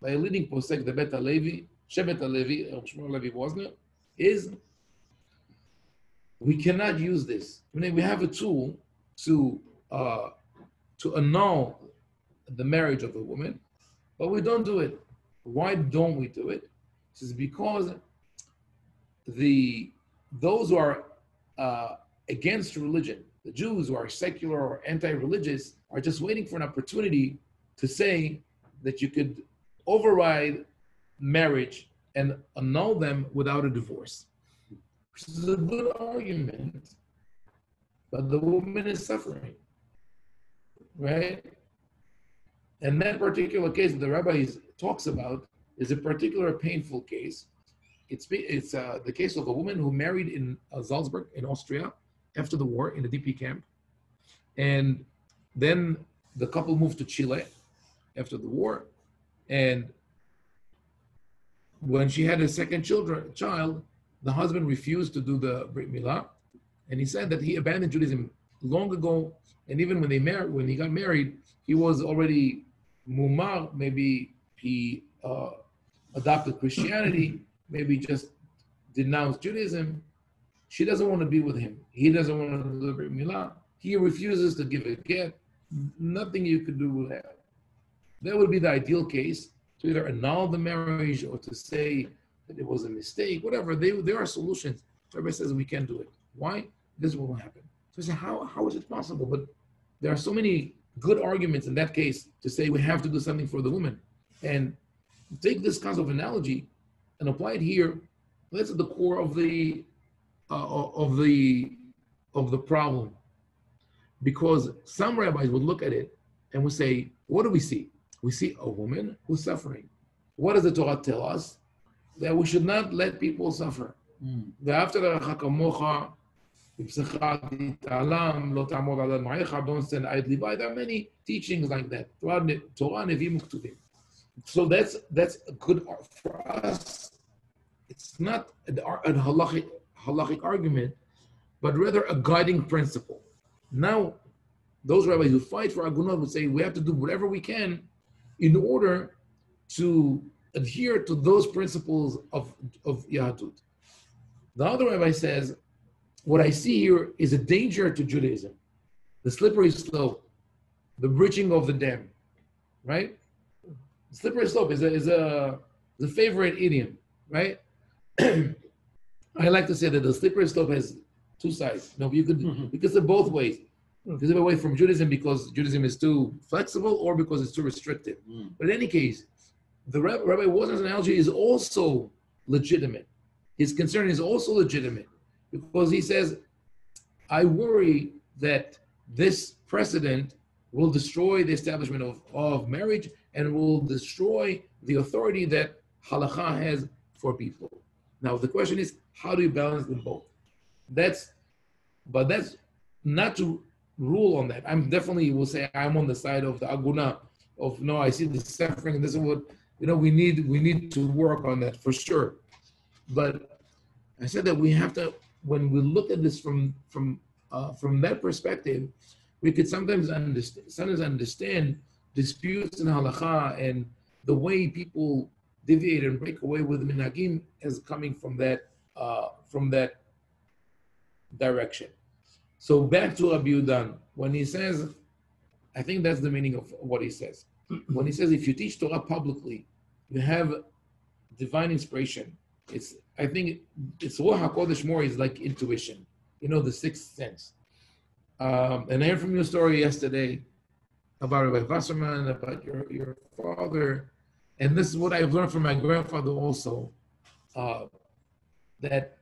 a leading posek, the Bet HaLevi, Shevet HaLevi, Shmuel Levi Wozner, is we cannot use this. We have a tool to annul the marriage of a woman, but we don't do it. Why don't we do it? This is because those who are against religion, the Jews who are secular or anti-religious, are just waiting for an opportunity to say that you could override marriage and annul them without a divorce. Which is a good argument, but the woman is suffering, right? And that particular case that the rabbi talks about is a particular painful case. It's the case of a woman who married in Salzburg in Austria after the war in the DP camp. And then the couple moved to Chile after the war. And when she had a second child, the husband refused to do the Brit Milah. And he said that he abandoned Judaism long ago. And even when he got married, he was already mumar. Maybe he adopted Christianity, maybe just denounced Judaism. She doesn't want to be with him. He doesn't want to do the Brit Milah. He refuses to give a get. Nothing you could do with that. That would be the ideal case, to either annul the marriage or to say that it was a mistake, whatever. There are solutions. Everybody says we can't do it. Why? This will happen. So I say, how is it possible? But there are so many good arguments in that case to say we have to do something for the woman. And take this kind of analogy and apply it here. That's at the core of the problem. Because some rabbis would look at it and would say, what do we see? We see a woman who's suffering. What does the Torah tell us? That we should not let people suffer. Don't stand idly by. There are many teachings like that. Torah, Nevi'im, Uktuvim. So that's good for us it's not a halachic argument, but rather a guiding principle. Now, those rabbis who fight for agunot would say we have to do whatever we can in order to adhere to those principles of Yahadut. The other rabbi says, what I see here is a danger to Judaism, the slippery slope, the bridging of the dam, right? The slippery slope is a favorite idiom, right? I like to say that the slippery slope has two sides. You could say both ways. You could say away from Judaism because Judaism is too flexible or because it's too restrictive. But in any case, the Rabbi Wozner's analogy is also legitimate. His concern is also legitimate because he says, I worry that this precedent will destroy the establishment of marriage and will destroy the authority that halakha has for people. Now, the question is, how do you balance them both? That's not to rule on that. I'm definitely will say I'm on the side of the aguna of no, I see the suffering and this is what we need to work on that for sure. But I said that we have to, when we look at this from that perspective, we could sometimes understand disputes in halakha and the way people deviate and break away with minhagim as coming from that direction. So back to Rabbi Yudan, when he says, I think that's the meaning of what he says. When he says, if you teach Torah publicly, you have divine inspiration. I think it's Ruach HaKodesh more is like intuition, the sixth sense. And I heard from your story yesterday about Rabbi Wasserman, about your father, and this is what I've learned from my grandfather also, that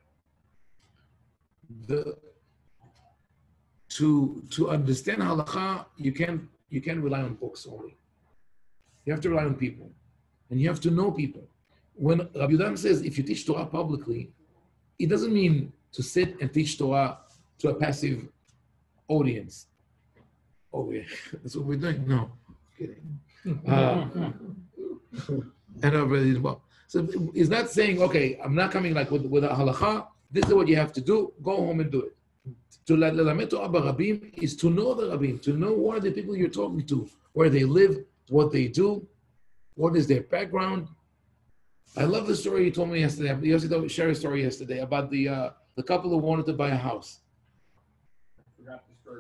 to understand halakha, you can't rely on books only. You have to rely on people, and you have to know people. When Rabbi Yudan says, if you teach Torah publicly, it doesn't mean to sit and teach Torah to a passive audience. Oh yeah, that's what we're doing. No, kidding. And already as well. So he's not saying, okay, I'm not coming like with a halakha. This is what you have to do. Go home and do it. To lelamed Torah barabim is to know the rabbim, to know what are the people you're talking to, where they live, what they do, what is their background. I love the story you told me yesterday. You also shared a story yesterday about the couple who wanted to buy a house.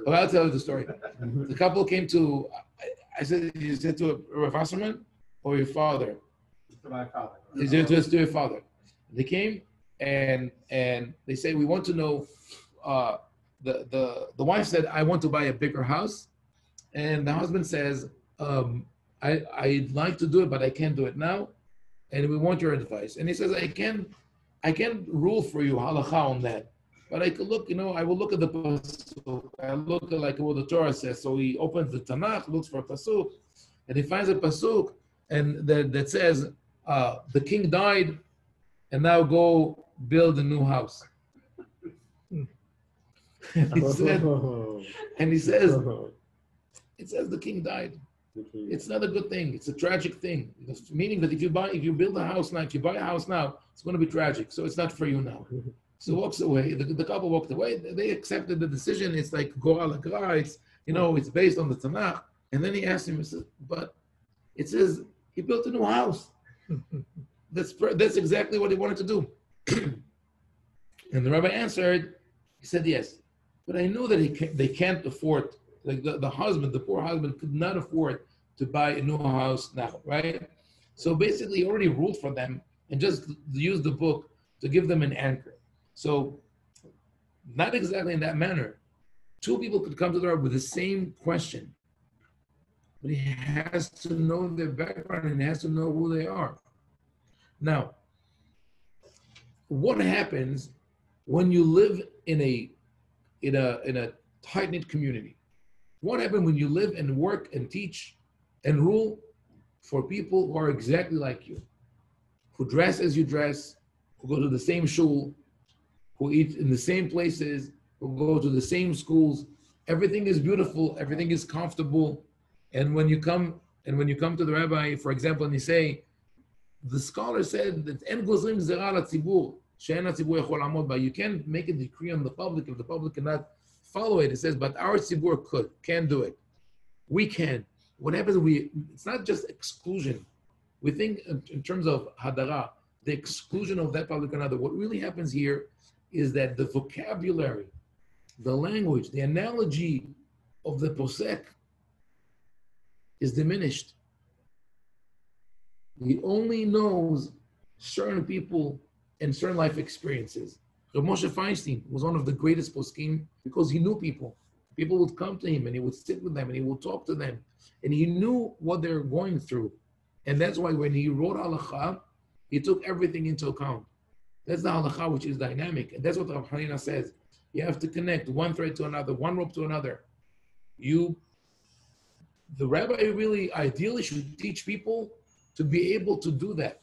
I'll tell you the story. The couple came to, I said, you said to Rav Wasserman or your father? To my father. To your father. They came and they say, we want to know, the wife said, I want to buy a bigger house. And the husband says, I'd like to do it, but I can't do it now. And we want your advice. And he says, I can't rule for you halakha on that. But I could look, I will look at the pasuk. I look at like what the Torah says. So he opens the Tanakh, looks for a pasuk, and he finds a pasuk, and that says, the king died, and now go build a new house. And he says, it says the king died. It's not a good thing. It's a tragic thing. Meaning that if you build a house now, if you buy a house now, it's going to be tragic. So it's not for you now. So walks away. The couple walked away. They accepted the decision. It's like go ala gra. It's based on the Tanakh. And then he asked him, he said, but it says he built a new house. That's exactly what he wanted to do. And the rabbi answered. He said yes, but I know that they can't afford. Like the poor husband could not afford to buy a new house now, right? So basically, he already ruled for them and just used the book to give them an anchor. So, not exactly in that manner. Two people could come to the rabbi with the same question, but he has to know their background and he has to know who they are. Now, what happens when you live in a tight-knit community? What happens when you live and work and teach and rule for people who are exactly like you, who dress as you dress, who go to the same shul, who eat in the same places, who go to the same schools? Everything is beautiful, everything is comfortable. And when you come to the rabbi, for example, and you say, the scholar said that En gozrim zera l'tzibur, she'en ha'tzibur yachol amod ba. You can't make a decree on the public if the public cannot follow it. It says, but our tzibur can do it. We can. What happens? It's not just exclusion. We think in terms of hadara, the exclusion of that public another. What really happens here is that the vocabulary, the language, the analogy of the posek is diminished. He only knows certain people and certain life experiences. Rav Moshe Feinstein was one of the greatest poskim because he knew people. People would come to him and he would sit with them and he would talk to them. And he knew what they're going through. And that's why when he wrote halakha, he took everything into account. That's the halakha which is dynamic. And that's what Rav Hanina says. You have to connect one thread to another, one rope to another. The rabbi really ideally should teach people to be able to do that.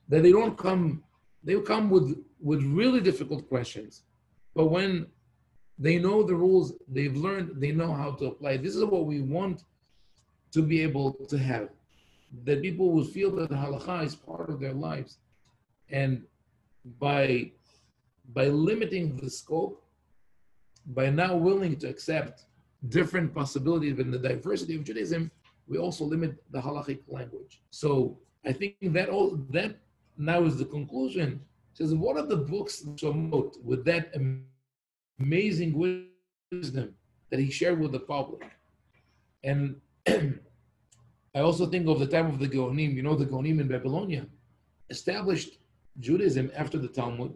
That they come with really difficult questions. But when they know the rules, they've learned, they know how to apply. This is what we want to be able to have. That people will feel that the halakha is part of their lives. And by limiting the scope, by not willing to accept different possibilities in the diversity of Judaism, we also limit the halachic language. So I think that now is the conclusion. It says, what are the books Shomot with that amazing wisdom that he shared with the public? And I also think of the time of the Gaonim. You know, the Gaonim in Babylonia established Judaism after the Talmud,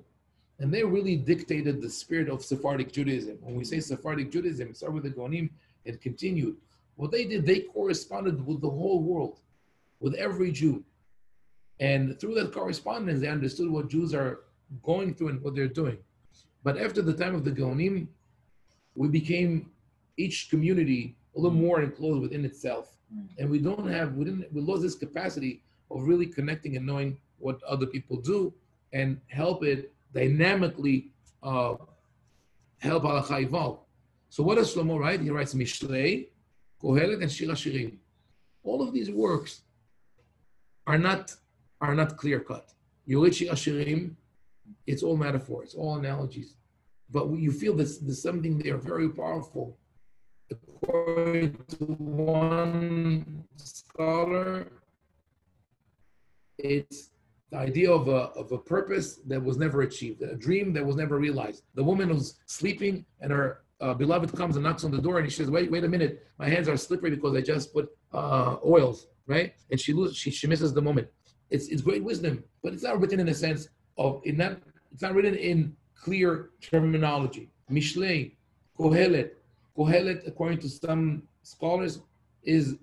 and they really dictated the spirit of Sephardic Judaism. When we say Sephardic Judaism, it started with the Gaonim and continued. What they did, they corresponded with the whole world, with every Jew. And through that correspondence, they understood what Jews are going through and what they're doing. But after the time of the Gaonim, we became each community a little more enclosed within itself. And we lost this capacity of really connecting and knowing what other people do and help it dynamically help halakha evolve. So what does Shlomo write? He writes Mishlei, Kohelet, and Shir HaShirim. All of these works are not clear cut. You read Shir HaShirim, it's all metaphor, it's all analogies. But you feel there's something there very powerful. According to one scholar, it's the idea of a purpose that was never achieved, a dream that was never realized. The woman was sleeping and her beloved comes and knocks on the door and she says, wait a minute, my hands are slippery because I just put oils, right? And she misses the moment. It's great wisdom, but it's not written in a sense of, it's not written in clear terminology. Mishlei, Kohelet, according to some scholars, is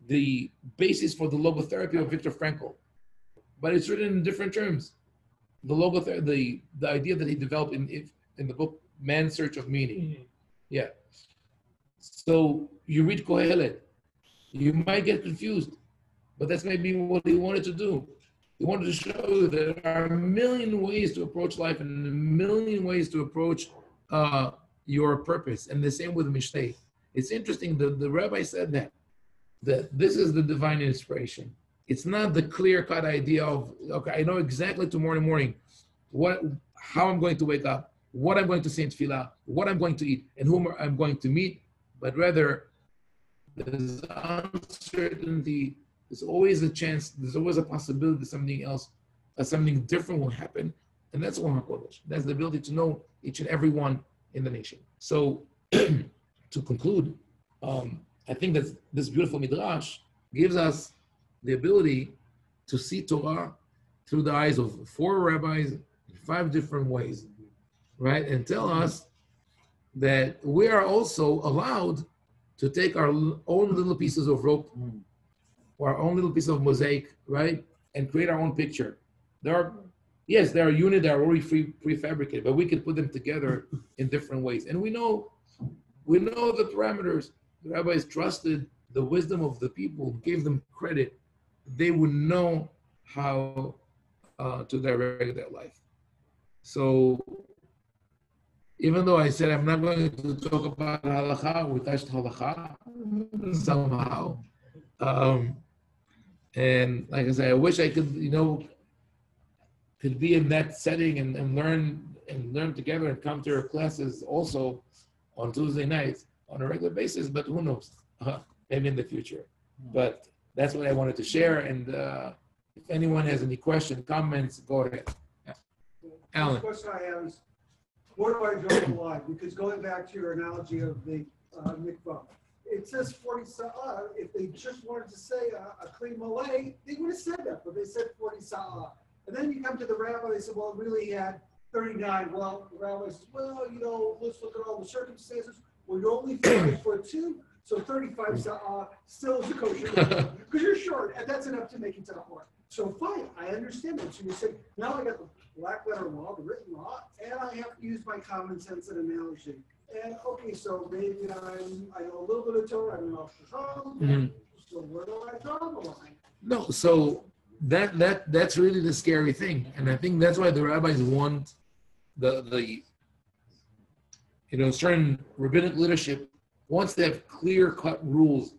the basis for the logotherapy of Viktor Frankl. But it's written in different terms. The logotherapy, the idea that he developed in the book Man's Search of Meaning. Mm-hmm. Yeah. So you read Kohelet, you might get confused, but that's maybe what he wanted to do. He wanted to show you that there are a million ways to approach life and a million ways to approach your purpose. And the same with Mishlei. It's interesting that the rabbi said that this is the divine inspiration. It's not the clear-cut idea of, okay, I know exactly tomorrow morning how I'm going to wake up, what I'm going to say in tefillah, what I'm going to eat, and whom I'm going to meet, but rather there's uncertainty, there's always a chance, there's always a possibility that something else, something different will happen, and that's Ruach HaKodesh. That's the ability to know each and every one in the nation. So, to conclude, I think that this beautiful midrash gives us the ability to see Torah through the eyes of 4 rabbis in 5 different ways, right? And tell us that we are also allowed to take our own little pieces of rope or our own little piece of mosaic, right? And create our own picture. There are units that are already prefabricated, but we can put them together in different ways. And we know the parameters. The rabbis trusted the wisdom of the people, gave them credit. They would know how to direct their life. So even though I said I'm not going to talk about halakha, we touched halakha somehow. And like I said, I wish I could, could be in that setting and learn together and come to your classes also on Tuesday nights on a regular basis. But who knows? Maybe in the future. But that's what I wanted to share. And if anyone has any questions, comments, go ahead. Alan. The question I have is, where do I draw the line? Because going back to your analogy of the mikvah, it says 40 sa'ah. If they just wanted to say a clean malay, they would have said that, but they said 40 sa'ah. And then you come to the rabbi, they said, well, really he had 39. Well, the rabbi says, well, let's look at all the circumstances. Well, you're only 5'2", so 35 sa'ah still is a kosher because you're short, and that's enough to make it to the heart. So fine, I understand that. So you say, now I got the black letter law, the written law, and I have to use my common sense and analogy. And okay, so maybe I know a little bit of Torah, I know So where do I draw the line? No, so that's really the scary thing, and I think that's why the rabbis want the certain rabbinic leadership wants to have clear-cut rules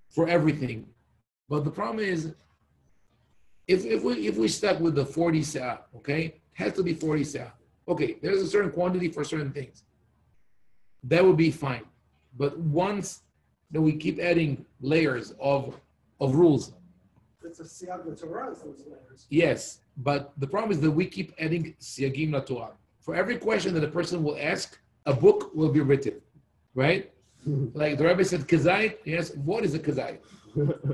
for everything. But the problem is, if we stuck with the 40 sa'ah, okay, it has to be 40 sa'ah. Okay, there's a certain quantity for certain things. That would be fine. But once we keep adding layers of rules. It's a siyag the Torah, those layers. Yes, but the problem is that we keep adding siyagim la Torah. For every question that a person will ask, a book will be written, right? Like the rabbi said, kazait. Yes, what is a kazait?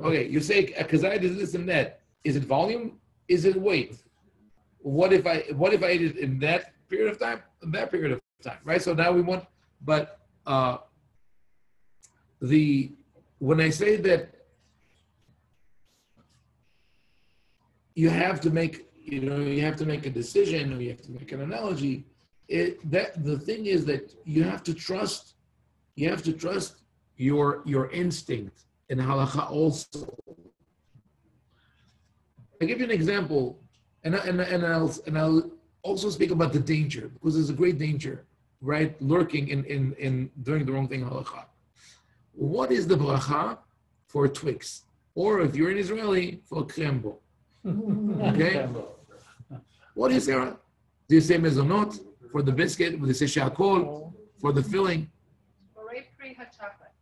Okay, you say a kazait is this and that. Is it volume? Is it weight? What if I ate it in that period of time? In that period of time, right? So now we want, but when I say that you have to make a decision or you have to make an analogy, the thing is that you have to trust your instinct in halakha also. I'll give you an example, and I'll also speak about the danger, because there's a great danger, right, lurking in doing the wrong thing in halakha. What is the bracha for Twix? Or if you're an Israeli, for krembo. Okay? What do you say? Do you say mezonot for the biscuit? Do you say shakol for the filling?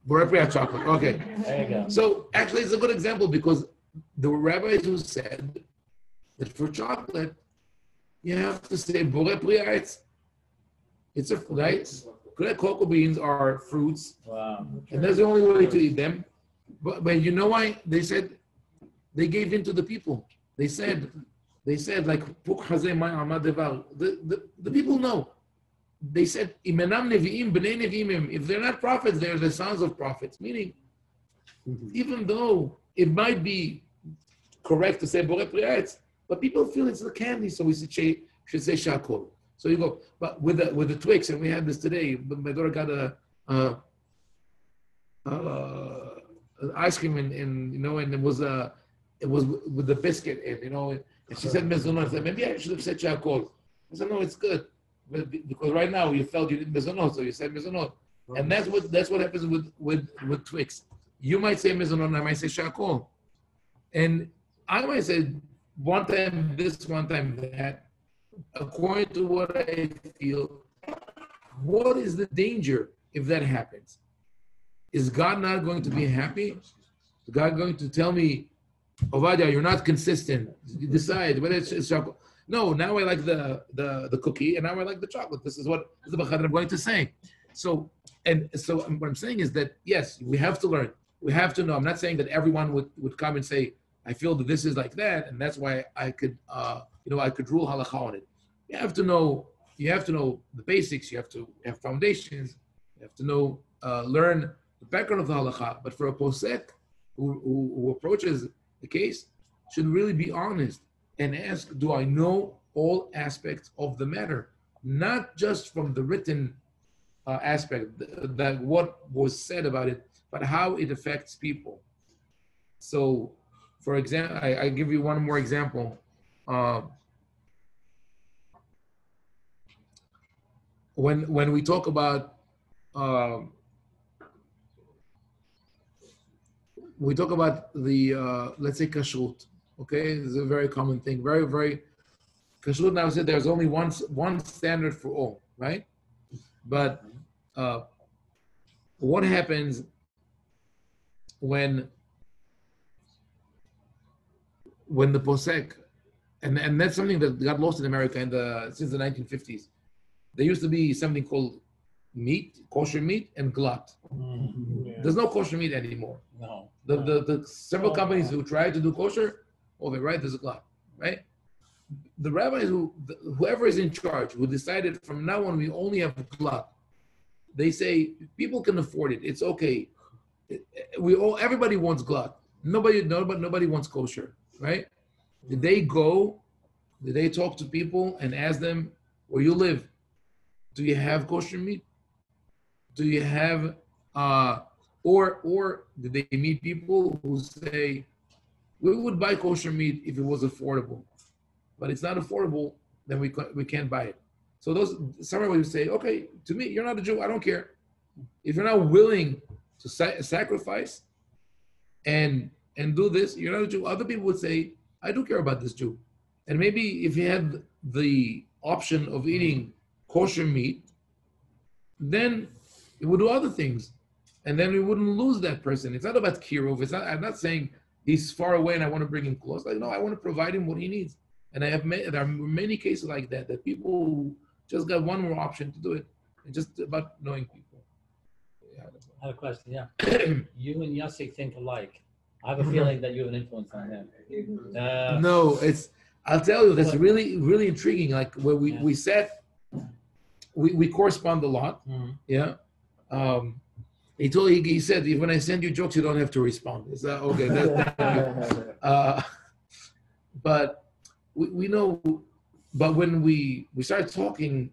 Borei chocolate. Okay. There you go. So actually, it's a good example because the rabbis who said that for chocolate, you have to say borei pri. It's a right. Cocoa beans are fruits, Wow. and that's the only way to eat them. But you know why? They said they gave in to the people. They said like the people know. They said if they're not prophets, they're the sons of prophets. Meaning, even though it might be correct to say borei pri, but people feel it's the candy, so we should say shakol. So you go, but with the Twix, and we had this today. My daughter got an ice cream, and it was with the biscuit, and she said mezonot. I said maybe I should have said shakol. I said no, it's good, because right now you felt you did mezonot, so you said mezonot, and that's what happens with Twix. You might say mezonot, and I might say shakol, and I might say one time this, one time that. According to what I feel, what is the danger if that happens? Is God not going to be happy? Is God going to tell me, Ovadia, you're not consistent. You decide whether it's chocolate. No, now I like the cookie, and now I like the chocolate. This is what I'm going to say. So what I'm saying is that, yes, we have to learn. We have to know. I'm not saying that everyone would come and say, I feel that this is like that, and that's why I could I could rule halakha on it. You have to know the basics. You have to have foundations. You have to know, learn the background of the halakha. But for a posek who approaches the case, should really be honest and ask, do I know all aspects of the matter? Not just from the written aspect, that what was said about it, but how it affects people. So, for example, I give you one more example. When we talk about we talk about the, let's say kashrut, okay? This is a very common thing, very, very, kashrut now said there's only one standard for all, right? But what happens when the posek, and that's something that got lost in America since the 1950s. There used to be something called meat, kosher meat, and glut. Yeah. There's no kosher meat anymore. No. The several companies who tried to do kosher, they're right, there's a glut, right? The rabbis whoever is in charge, who decided from now on we only have glut, they say people can afford it. It's okay. Everybody wants glut. Nobody wants kosher, right? Did they talk to people and ask them where you live? Do you have kosher meat? Do you have or did they meet people who say we would buy kosher meat if it was affordable, but it's not affordable, then we can't buy it. So somewhere we would say, okay, to me, you're not a Jew, I don't care. If you're not willing to sacrifice and do this, you're not a Jew. Other people would say, I do care about this Jew. And maybe if you had the option of eating kosher meat, then it would do other things. And then we wouldn't lose that person. It's not about kiruv. I'm not saying he's far away and I want to bring him close. No, I want to provide him what he needs. And there are many cases like that people just got one more option to do it. It's just about knowing people. Yeah. I have a question, yeah. You and Yossi think alike. I have a feeling that you have an influence on him. No, I'll tell you, that's really, really intriguing. Like where we sat, we correspond a lot. Mm-hmm. Yeah. He said, when I send you jokes, you don't have to respond. Is that okay? But we know, but when we started talking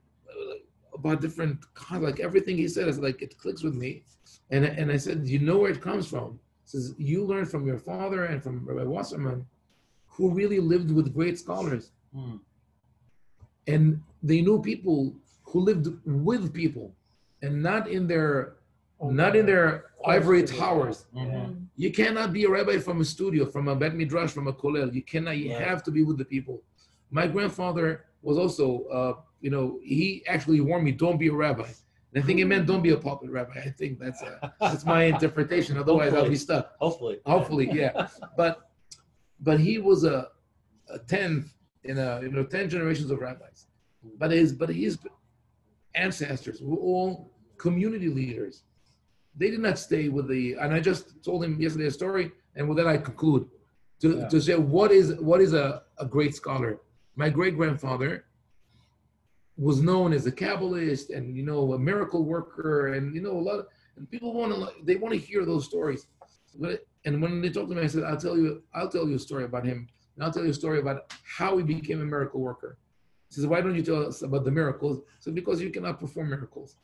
about different, like everything he said is like, it clicks with me. And I said, you know where it comes from? He says, you learned from your father and from Rabbi Wasserman, who really lived with great scholars. Mm. And they knew people who lived with people and not in their ivory towers. Mm-hmm. You cannot be a rabbi from a studio, from a bet midrash, from a kollel. You cannot. You have to be with the people. My grandfather was also, he actually warned me, don't be a rabbi. And I think he meant don't be a pulpit rabbi. I think that's my interpretation. Otherwise, I'll be stuck. Hopefully, yeah. But he was a 10th in 10 generations of rabbis. But his ancestors were all community leaders. They did not stay with and I just told him yesterday a story, and with that I conclude to say what is a great scholar. My great grandfather was known as a Kabbalist and a miracle worker, and a lot of, and people want to hear those stories. And when they talk to me, I said, I'll tell you a story about him, and I'll tell you a story about how he became a miracle worker. He says, why don't you tell us about the miracles? So because you cannot perform miracles.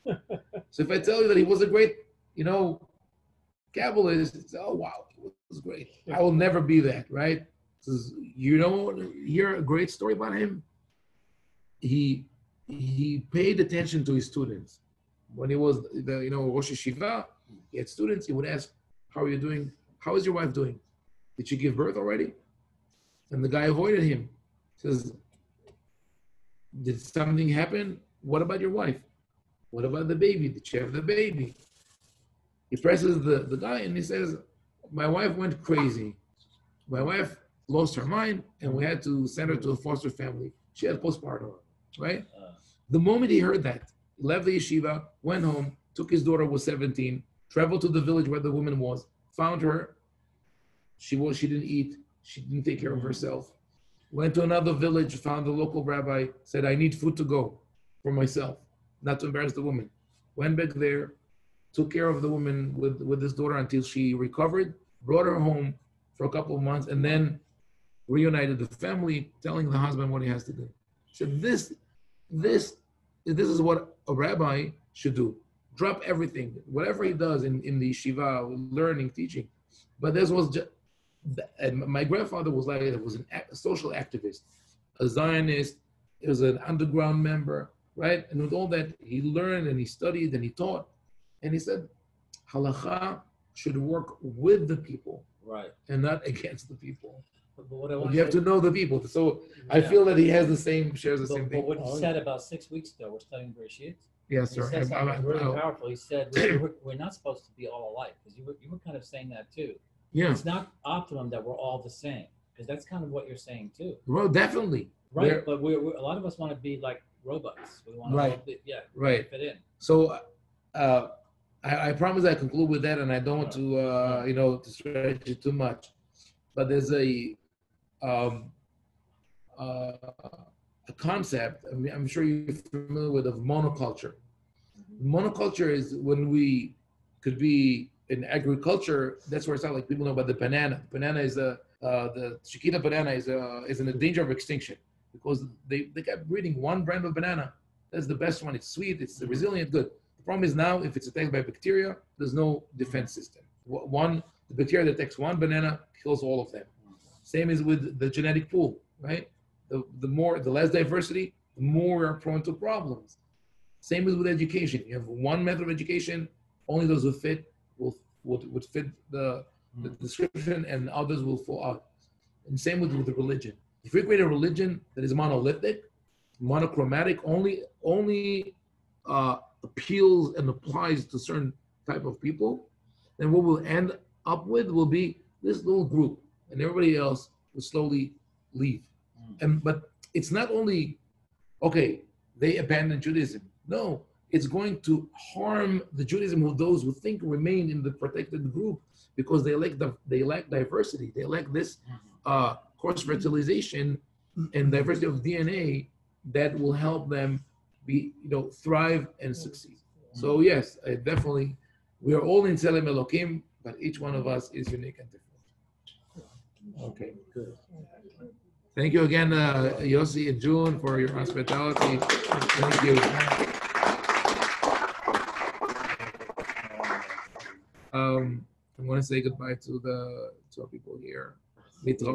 So if I tell you that he was a great Kabbalist, it's, oh wow, it was great. I will never be that, right? Says, hear a great story about him? He paid attention to his students. When he was Rosh Yeshiva, he had students, he would ask, how are you doing? How is your wife doing? Did she give birth already? And the guy avoided him. Says, did something happen? What about your wife? What about the baby? Did she have the baby? He presses the guy and he says, my wife went crazy. My wife lost her mind and we had to send her to a foster family. She had postpartum, right? The moment he heard that, he left the yeshiva, went home, took his daughter, was 17, traveled to the village where the woman was, found her. She didn't eat. She didn't take care of herself. Went to another village, found the local rabbi, said, I need food to go for myself, not to embarrass the woman. Went back there, took care of the woman with his daughter until she recovered, brought her home for a couple of months, and then reunited the family, telling the husband what he has to do. So this is what a rabbi should do. Drop everything, whatever he does in the yeshiva, learning, teaching. But this was just, and my grandfather was a social activist, a Zionist. He was an underground member, right? And with all that, he learned and he studied and he taught. And he said, halacha should work with the people Right. and not against the people. But what I But want you have to know the people. So I Yeah. feel that he has shares the same But thing. what he said about 6 weeks ago, we're studying Bereshit. Yes, He sir. said something really powerful. He said we're not supposed to be all alike, because you were kind of saying that too. Yeah. It's not optimum that we're all the same, because that's kind of what you're saying too. Well, definitely. Right. But we're a lot of us want to be like robots. We want to Right. Right. fit in. So I promise I conclude with that, and I don't want to to stretch it too much. But there's a concept. I mean, I'm sure you're familiar with, of monoculture. Monoculture is when we could be in agriculture. That's where it's not like people know about the banana. Banana is the Chiquita banana is in a danger of extinction because they kept breeding one brand of banana. That's the best one. It's sweet. It's resilient. Good. The problem is now if it's attacked by bacteria, there's no defense system. The bacteria that attacks one banana kills all of them. Same is with the genetic pool, right? The less diversity, the more we're prone to problems. Same as with education. You have one method of education, only those who fit would fit the description, and others will fall out. And same with the religion. If we create a religion that is monolithic, monochromatic, only appeals and applies to certain type of people, then what we'll end up with will be this little group, and everybody else will slowly leave. But it's not only, okay, they abandon Judaism. No, it's going to harm the Judaism of those who think remain in the protected group because they lack diversity. They lack this cross fertilization and diversity of DNA that will help them thrive and succeed. So yes, we are all in Tzelem Elokim, but each one of us is unique and different. Okay, good. Thank you again, Yossi and June, for your hospitality. Thank you. I'm going to say goodbye to our people here. Litraot.